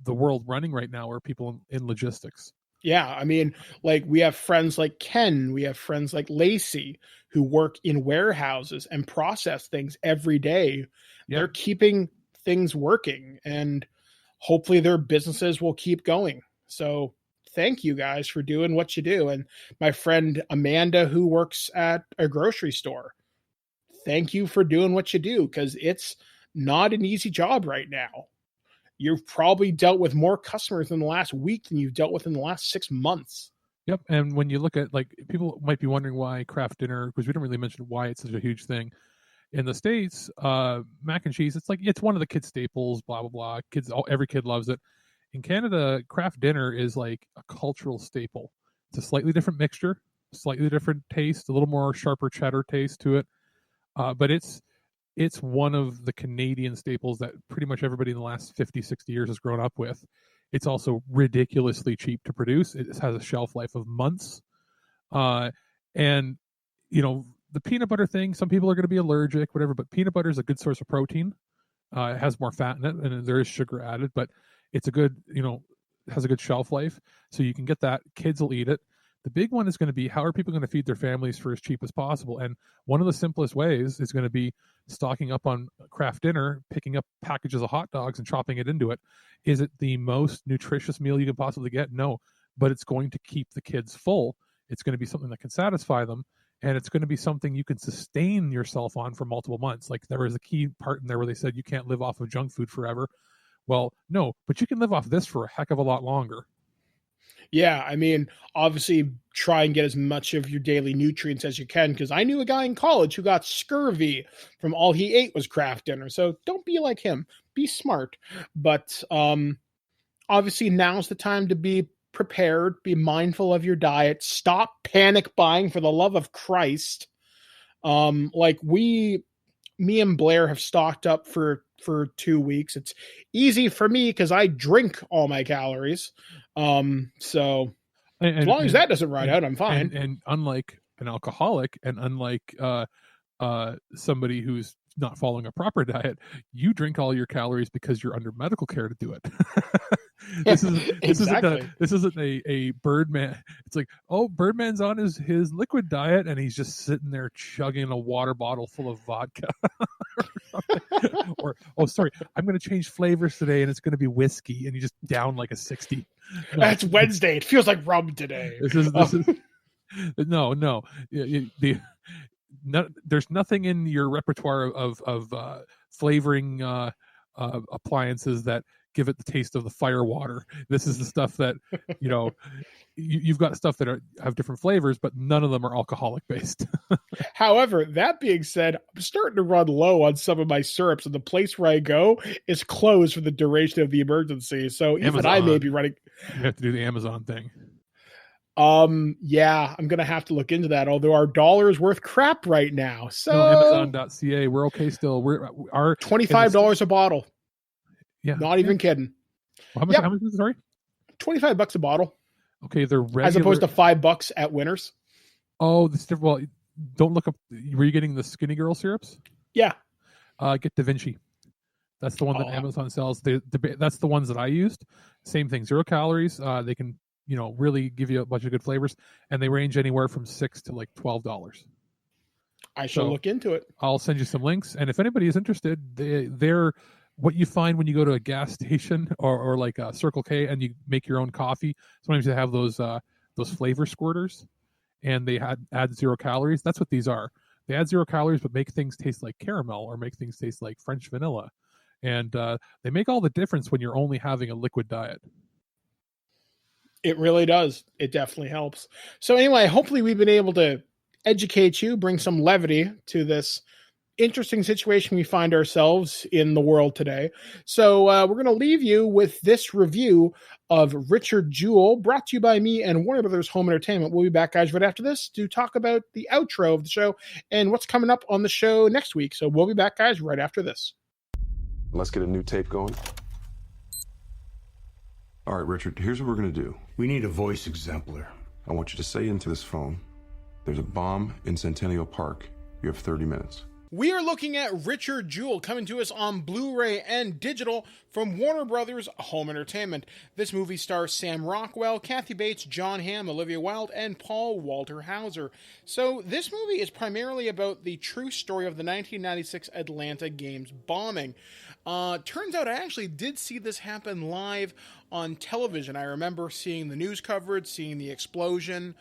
[SPEAKER 4] the world running right now are people in logistics.
[SPEAKER 3] Yeah, I mean, we have friends like Ken, we have friends like Lacey who work in warehouses and process things every day. Yeah. They're keeping things working, and hopefully their businesses will keep going. So thank you guys for doing what you do. And my friend Amanda, who works at a grocery store, thank you for doing what you do, because it's not an easy job right now. You've probably dealt with more customers in the last week than you've dealt with in the last 6 months.
[SPEAKER 4] Yep. And when you look at, people might be wondering why Kraft Dinner, because we didn't really mention why it's such a huge thing. In the States, mac and cheese, it's one of the kids' staples, blah, blah, blah. Every kid loves it. In Canada, Kraft Dinner is like a cultural staple. It's a slightly different mixture, slightly different taste, a little more sharper cheddar taste to it. But it's one of the Canadian staples that pretty much everybody in the last 50, 60 years has grown up with. It's also ridiculously cheap to produce. It has a shelf life of months. And, the peanut butter thing, some people are going to be allergic, whatever, but peanut butter is a good source of protein. It has more fat in it, and there is sugar added, but it's a good, has a good shelf life. So you can get that. Kids will eat it. The big one is going to be, how are people going to feed their families for as cheap as possible? And one of the simplest ways is going to be stocking up on craft dinner, picking up packages of hot dogs and chopping it into it. Is it the most nutritious meal you can possibly get? No, but it's going to keep the kids full. It's going to be something that can satisfy them. And it's going to be something you can sustain yourself on for multiple months. Like, there was a key part in there where they said you can't live off of junk food forever. Well, no, but you can live off this for a heck of a lot longer.
[SPEAKER 3] Yeah, I mean, obviously try and get as much of your daily nutrients as you can, because I knew a guy in college who got scurvy from all he ate was craft dinner. So don't be like him. Be smart. But obviously now's the time to be prepared, be mindful of your diet, stop panic buying, for the love of Christ. Me and Blair have stocked up for 2 weeks. It's easy for me because I drink all my calories. So as long as that doesn't ride out, I'm fine.
[SPEAKER 4] And unlike an alcoholic, and unlike somebody who's not following a proper diet, you drink all your calories because you're under medical care to do it. This isn't a Birdman. It's like, oh, Birdman's on his liquid diet and he's just sitting there chugging a water bottle full of vodka. or oh, sorry, I'm going to change flavors today and it's going to be whiskey, and you just down like a 60. No.
[SPEAKER 3] That's Wednesday. It feels like rum today.
[SPEAKER 4] No. There's nothing in your repertoire of flavoring appliances that give it the taste of the fire water. This is the stuff that you've got stuff that have different flavors, but none of them are alcoholic based.
[SPEAKER 3] However, that being said, I'm starting to run low on some of my syrups, and the place where I go is closed for the duration of the emergency. So even I may be running.
[SPEAKER 4] You have to do the Amazon thing.
[SPEAKER 3] Yeah, I'm gonna have to look into that. Although our dollar is worth crap right now, so
[SPEAKER 4] Amazon.ca, we're okay still. Our
[SPEAKER 3] $25 a bottle.
[SPEAKER 4] Yeah,
[SPEAKER 3] not even kidding.
[SPEAKER 4] Well, how much is it? Sorry,
[SPEAKER 3] $25 a bottle.
[SPEAKER 4] Okay, the regular,
[SPEAKER 3] as opposed to $5 at Winners.
[SPEAKER 4] Oh, this different. Well, don't look up. Were you getting the Skinny Girl syrups?
[SPEAKER 3] Yeah.
[SPEAKER 4] Get Da Vinci. That's the one that Amazon sells. That's the ones that I used. Same thing, 0 calories. They can really give you a bunch of good flavors, and they range anywhere from $6 to like $12.
[SPEAKER 3] I shall look into it.
[SPEAKER 4] I'll send you some links, and if anybody is interested, they're what you find when you go to a gas station or like a Circle K and you make your own coffee. Sometimes they have those flavor squirters, and they add 0 calories. That's what these are. They add 0 calories, but make things taste like caramel or make things taste like French vanilla, and they make all the difference when you're only having a liquid diet.
[SPEAKER 3] It really does. It definitely helps. So anyway, hopefully we've been able to educate you, bring some levity to this interesting situation we find ourselves in the world today. So we're going to leave you with this review of Richard Jewell, brought to you by me and Warner Brothers Home Entertainment. We'll be back, guys, right after this to talk about the outro of the show and what's coming up on the show next week. So we'll be back, guys, right after this.
[SPEAKER 9] Let's get a new tape going. All right, Richard, here's what we're going to do.
[SPEAKER 10] We need a voice exemplar.
[SPEAKER 9] I want you to say into this phone, there's a bomb in Centennial Park. You have 30 minutes.
[SPEAKER 3] We are looking at Richard Jewell, coming to us on Blu-ray and digital from Warner Brothers Home Entertainment. This movie stars Sam Rockwell, Kathy Bates, John Hamm, Olivia Wilde, and Paul Walter Hauser. So this movie is primarily about the true story of the 1996 Atlanta Games bombing. Turns out I actually did see this happen live on television. I remember seeing the news coverage, seeing the explosion,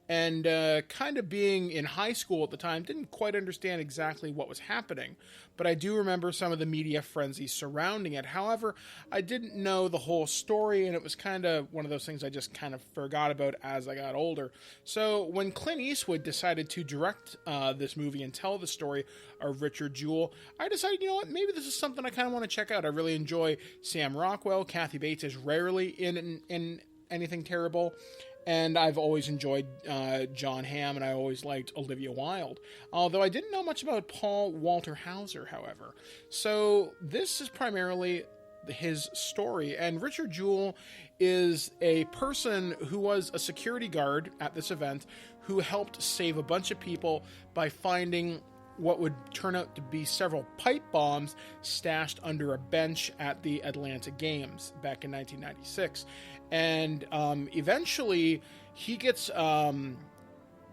[SPEAKER 3] and kind of being in high school at the time, didn't quite understand exactly what was happening. But I do remember some of the media frenzy surrounding it. However, I didn't know the whole story, and it was kind of one of those things I just kind of forgot about as I got older. So when Clint Eastwood decided to direct this movie and tell the story of Richard Jewell, I decided, you know what, maybe this is something I kind of want to check out. I really enjoy Sam Rockwell. Kathy Bates is rarely in anything terrible. And I've always enjoyed John Hamm, and I always liked Olivia Wilde. Although I didn't know much about Paul Walter Hauser, however. So this is primarily his story. And Richard Jewell is a person who was a security guard at this event who helped save a bunch of people by finding what would turn out to be several pipe bombs stashed under a bench at the Atlanta Games back in 1996. And eventually he gets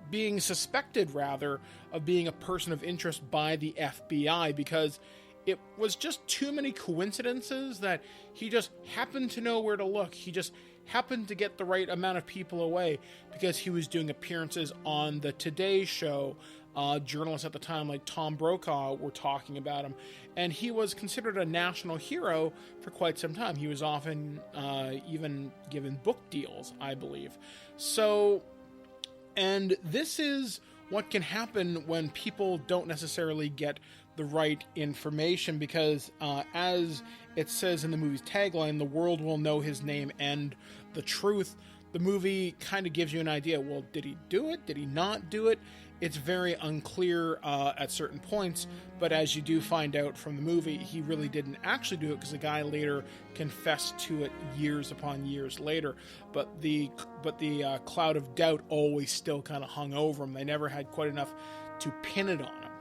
[SPEAKER 3] being suspected, rather, of being a person of interest by the FBI because it was just too many coincidences that he just happened to know where to look. He just happened to get the right amount of people away because he was doing appearances on the Today Show. Journalists at the time like Tom Brokaw were talking about him, and he was considered a national hero for quite some time. He was often even given book deals, I believe. So, and this is what can happen when people don't necessarily get the right information because as it says in the movie's tagline, the world will know his name and the truth. The movie kind of gives you an idea. Well, did he do it? Did he not do it? It's very unclear at certain points, but as you do find out from the movie, he really didn't actually do it because the guy later confessed to it years upon years later. But the cloud of doubt always still kind of hung over him. They never had quite enough to pin it on him.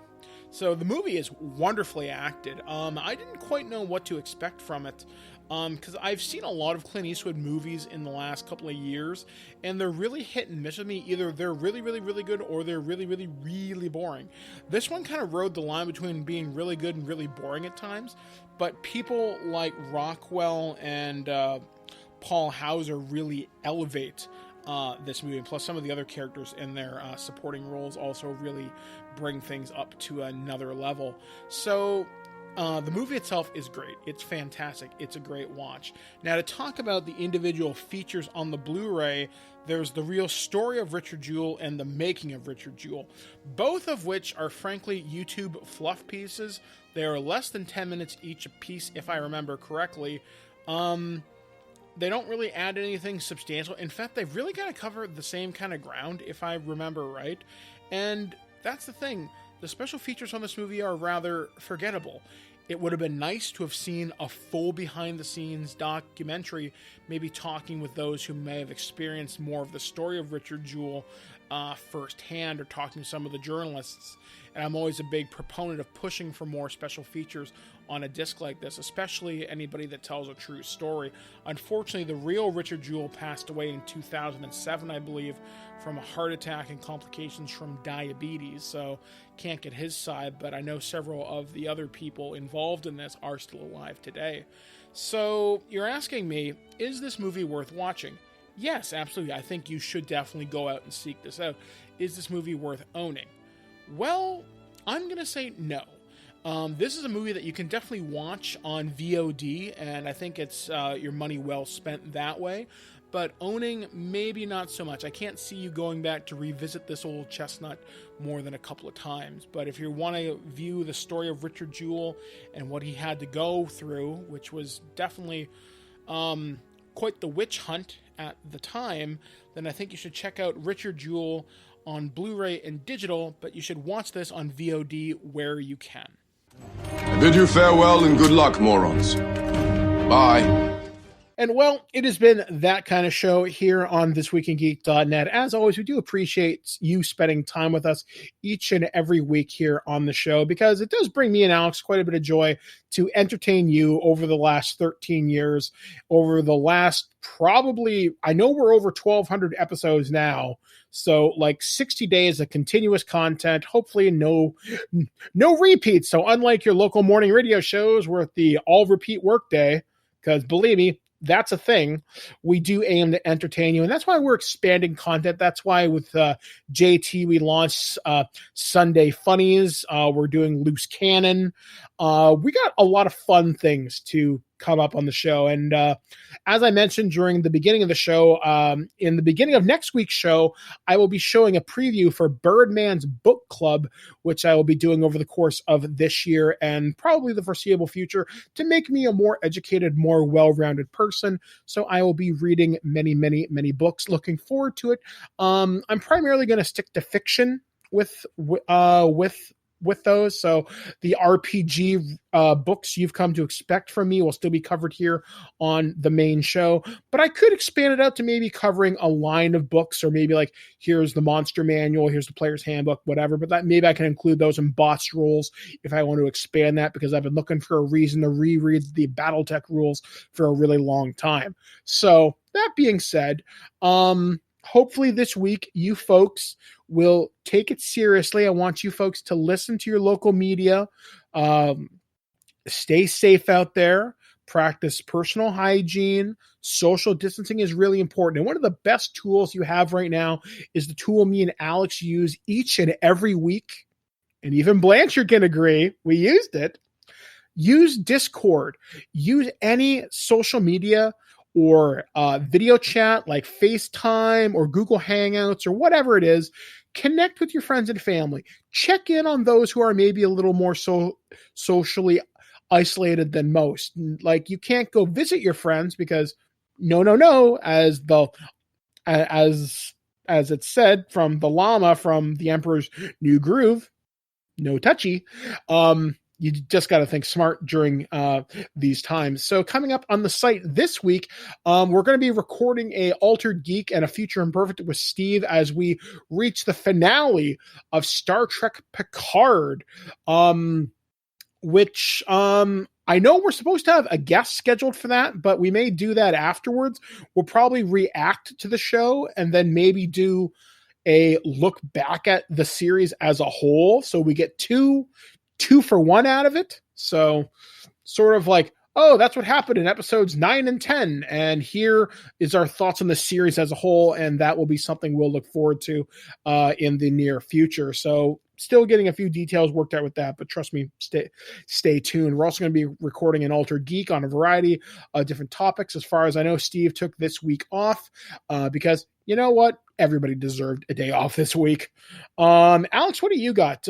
[SPEAKER 3] So the movie is wonderfully acted. I didn't quite know what to expect from it. Because I've seen a lot of Clint Eastwood movies in the last couple of years, and they're really hit and miss with me. Either they're really, really, really good, or they're really, really, really boring. This one kind of rode the line between being really good and really boring at times, but people like Rockwell and Paul Hauser really elevate this movie. And plus, some of the other characters in their supporting roles also really bring things up to another level. So the movie itself is great. It's fantastic. It's a great watch. Now, to talk about the individual features on the Blu-ray, there's the real story of Richard Jewell and the making of Richard Jewell, both of which are frankly YouTube fluff pieces. They are less than 10 minutes each a piece, if I remember correctly. They don't really add anything substantial. In fact, they've really kind of covered the same kind of ground, if I remember right. And that's the thing. The special features on this movie are rather forgettable. It would have been nice to have seen a full behind-the-scenes documentary, maybe talking with those who may have experienced more of the story of Richard Jewell firsthand, or talking to some of the journalists. And I'm always a big proponent of pushing for more special features on a disc like this, especially anybody that tells a true story. Unfortunately, the real Richard Jewell passed away in 2007, I believe, from a heart attack and complications from diabetes, so can't get his side, but I know several of the other people involved in this are still alive today. So you're asking me, is this movie worth watching? Yes, absolutely. I think you should definitely go out and seek this out. Is this movie worth owning? Well, I'm going to say no. This is a movie that you can definitely watch on VOD, and I think it's your money well spent that way. But owning, maybe not so much. I can't see you going back to revisit this old chestnut more than a couple of times. But if you want to view the story of Richard Jewell and what he had to go through, which was definitely quite the witch hunt at the time, then I think you should check out Richard Jewell on Blu-ray and digital, but you should watch this on VOD where you can.
[SPEAKER 5] I bid you farewell and good luck, morons. Bye.
[SPEAKER 3] And well, it has been that kind of show here on ThisWeekInGeek.net. As always, we do appreciate you spending time with us each and every week here on the show, because it does bring me and Alex quite a bit of joy to entertain you over the last 13 years, over the last probably, I know we're over 1,200 episodes now, so like 60 days of continuous content, hopefully no repeats. So unlike your local morning radio shows where the all repeat workday, because believe me, that's a thing. We do aim to entertain you, and that's why we're expanding content. That's why with JT we launched Sunday Funnies. We're doing Loose Cannon. We got a lot of fun things to come up on the show. And as I mentioned during the beginning of the show, in the beginning of next week's show, I will be showing a preview for Birdman's Book Club, which I will be doing over the course of this year and probably the foreseeable future to make me a more educated, more well-rounded person. So I will be reading many, many, many books. Looking forward to it. I'm primarily going to stick to fiction with those. So the RPG books you've come to expect from me will still be covered here on the main show, but I could expand it out to maybe covering a line of books, or maybe like here's the monster manual, here's the player's handbook, whatever. But that maybe I can include those in boss rules if I want to expand that, because I've been looking for a reason to reread the BattleTech rules for a really long time. So that being said, hopefully this week you folks will take it seriously. I want you folks to listen to your local media. Stay safe out there. Practice personal hygiene. Social distancing is really important. And one of the best tools you have right now is the tool me and Alex use each and every week. And even Blanchard can agree. We used it. Use Discord. Use any social media or video chat like FaceTime or Google Hangouts or whatever it is. Connect with your friends and family. Check in on those who are maybe a little more socially isolated than most. Like, you can't go visit your friends because no, as it's said from the llama from the Emperor's New Groove, no touchy. You just got to think smart during these times. So coming up on the site this week, we're going to be recording a Altered Geek and a Future Imperfect with Steve as we reach the finale of Star Trek Picard, which I know we're supposed to have a guest scheduled for that, but we may do that afterwards. We'll probably react to the show and then maybe do a look back at the series as a whole. So we get two for one out of it. So sort of like, oh, that's what happened in episodes 9 and 10. And here is our thoughts on the series as a whole. And that will be something we'll look forward to in the near future. So still getting a few details worked out with that, but trust me, stay tuned. We're also going to be recording an Altered Geek on a variety of different topics. As far as I know, Steve took this week off because you know what? Everybody deserved a day off this week. Alex, what do you got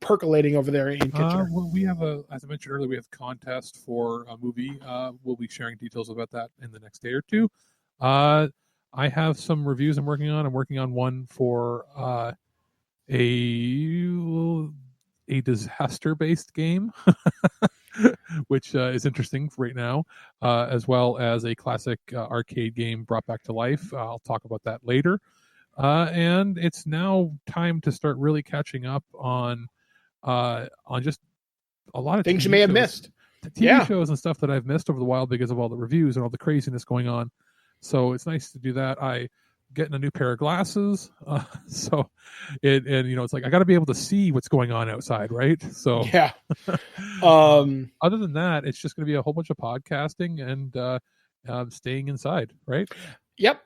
[SPEAKER 3] percolating over there in Kitchener?
[SPEAKER 4] Well, we have as I mentioned earlier, we have a contest for a movie. We'll be sharing details about that in the next day or two. I have some reviews I'm working on. I'm working on one for a disaster-based game, which is interesting right now, as well as a classic arcade game brought back to life. I'll talk about that later. And it's now time to start really catching up on just a lot of
[SPEAKER 3] things
[SPEAKER 4] TV
[SPEAKER 3] you may have
[SPEAKER 4] shows,
[SPEAKER 3] missed.
[SPEAKER 4] TV shows and stuff that I've missed over the while because of all the reviews and all the craziness going on. So it's nice to do that. I getting a new pair of glasses, so it's like I got to be able to see what's going on outside, right? So
[SPEAKER 3] yeah.
[SPEAKER 4] Other than that, it's just going to be a whole bunch of podcasting and staying inside, right?
[SPEAKER 3] Yep.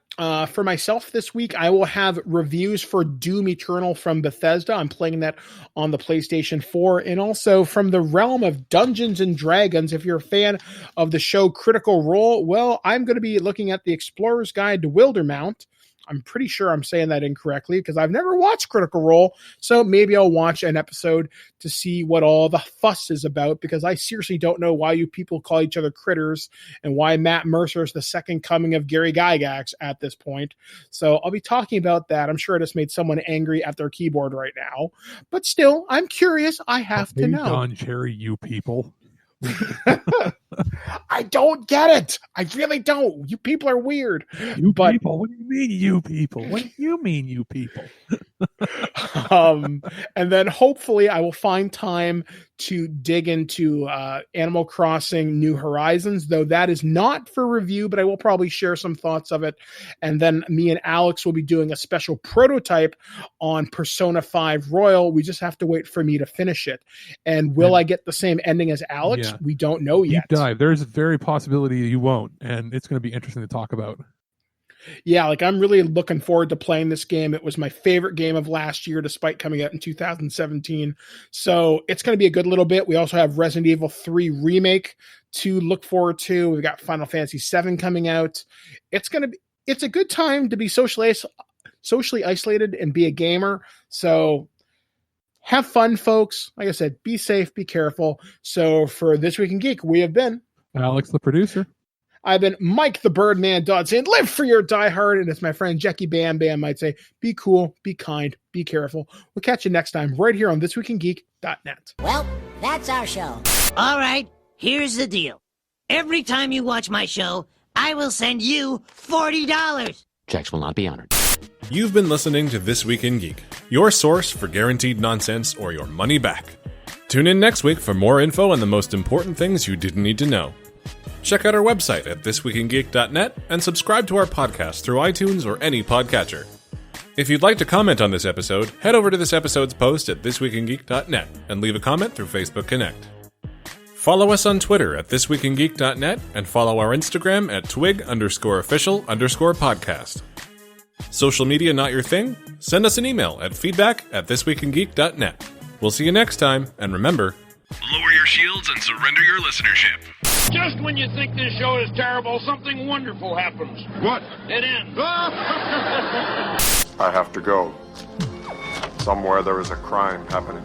[SPEAKER 3] For myself this week, I will have reviews for Doom Eternal from Bethesda. I'm playing that on the PlayStation 4. And also from the realm of Dungeons and Dragons, if you're a fan of the show Critical Role, well, I'm going to be looking at the Explorer's Guide to Wildermount. I'm pretty sure I'm saying that incorrectly because I've never watched Critical Role. So maybe I'll watch an episode to see what all the fuss is about, because I seriously don't know why you people call each other critters and why Matt Mercer is the second coming of Gary Gygax at this point. So I'll be talking about that. I'm sure I just made someone angry at their keyboard right now, but still, I'm curious. I have to know.
[SPEAKER 4] Don Cherry, you people.
[SPEAKER 3] I don't get it. I really don't. You people are weird.
[SPEAKER 4] People? What do you mean, you people? What do you mean, you people?
[SPEAKER 3] And then hopefully I will find time to dig into Animal Crossing New Horizons, though that is not for review, but I will probably share some thoughts of it. And then me and Alex will be doing a special prototype on Persona 5 Royal. We just have to wait for me to finish it. And will I get the same ending as Alex?
[SPEAKER 4] Yeah.
[SPEAKER 3] We don't know yet.
[SPEAKER 4] Deep dive. There's a very possibility you won't, and it's going to be interesting to talk about.
[SPEAKER 3] Yeah, like I'm really looking forward to playing this game. It was my favorite game of last year, despite coming out in 2017. So it's going to be a good little bit. We also have Resident Evil 3 Remake to look forward to. We've got Final Fantasy 7 coming out. It's a good time to be socially isolated and be a gamer. So have fun, folks. Like I said, be safe, be careful. So for This Week in Geek, we have been
[SPEAKER 4] Alex, the producer.
[SPEAKER 3] I've been Mike the Birdman Dodd saying, live for your diehard. And as my friend Jackie Bam Bam might say, be cool, be kind, be careful. We'll catch you next time right here on ThisWeekInGeek.net.
[SPEAKER 11] Well, that's our show. All right, here's the deal. Every time you watch my show, I will send you $40.
[SPEAKER 12] Checks will not be honored.
[SPEAKER 13] You've been listening to This Week in Geek, your source for guaranteed nonsense or your money back. Tune in next week for more info on the most important things you didn't need to know. Check out our website at ThisWeekInGeek.net and subscribe to our podcast through iTunes or any podcatcher. If you'd like to comment on this episode, head over to this episode's post at ThisWeekInGeek.net and leave a comment through Facebook Connect. Follow us on Twitter at ThisWeekInGeek.net and follow our Instagram at twig_official_podcast. Social media not your thing? Send us an email at feedback@ThisWeekInGeek.net. We'll see you next time, and remember,
[SPEAKER 2] lower your shields and surrender your listenership.
[SPEAKER 14] Just when you think this show is terrible, something wonderful happens.
[SPEAKER 9] What?
[SPEAKER 14] It ends.
[SPEAKER 9] I have to go. Somewhere there is a crime happening.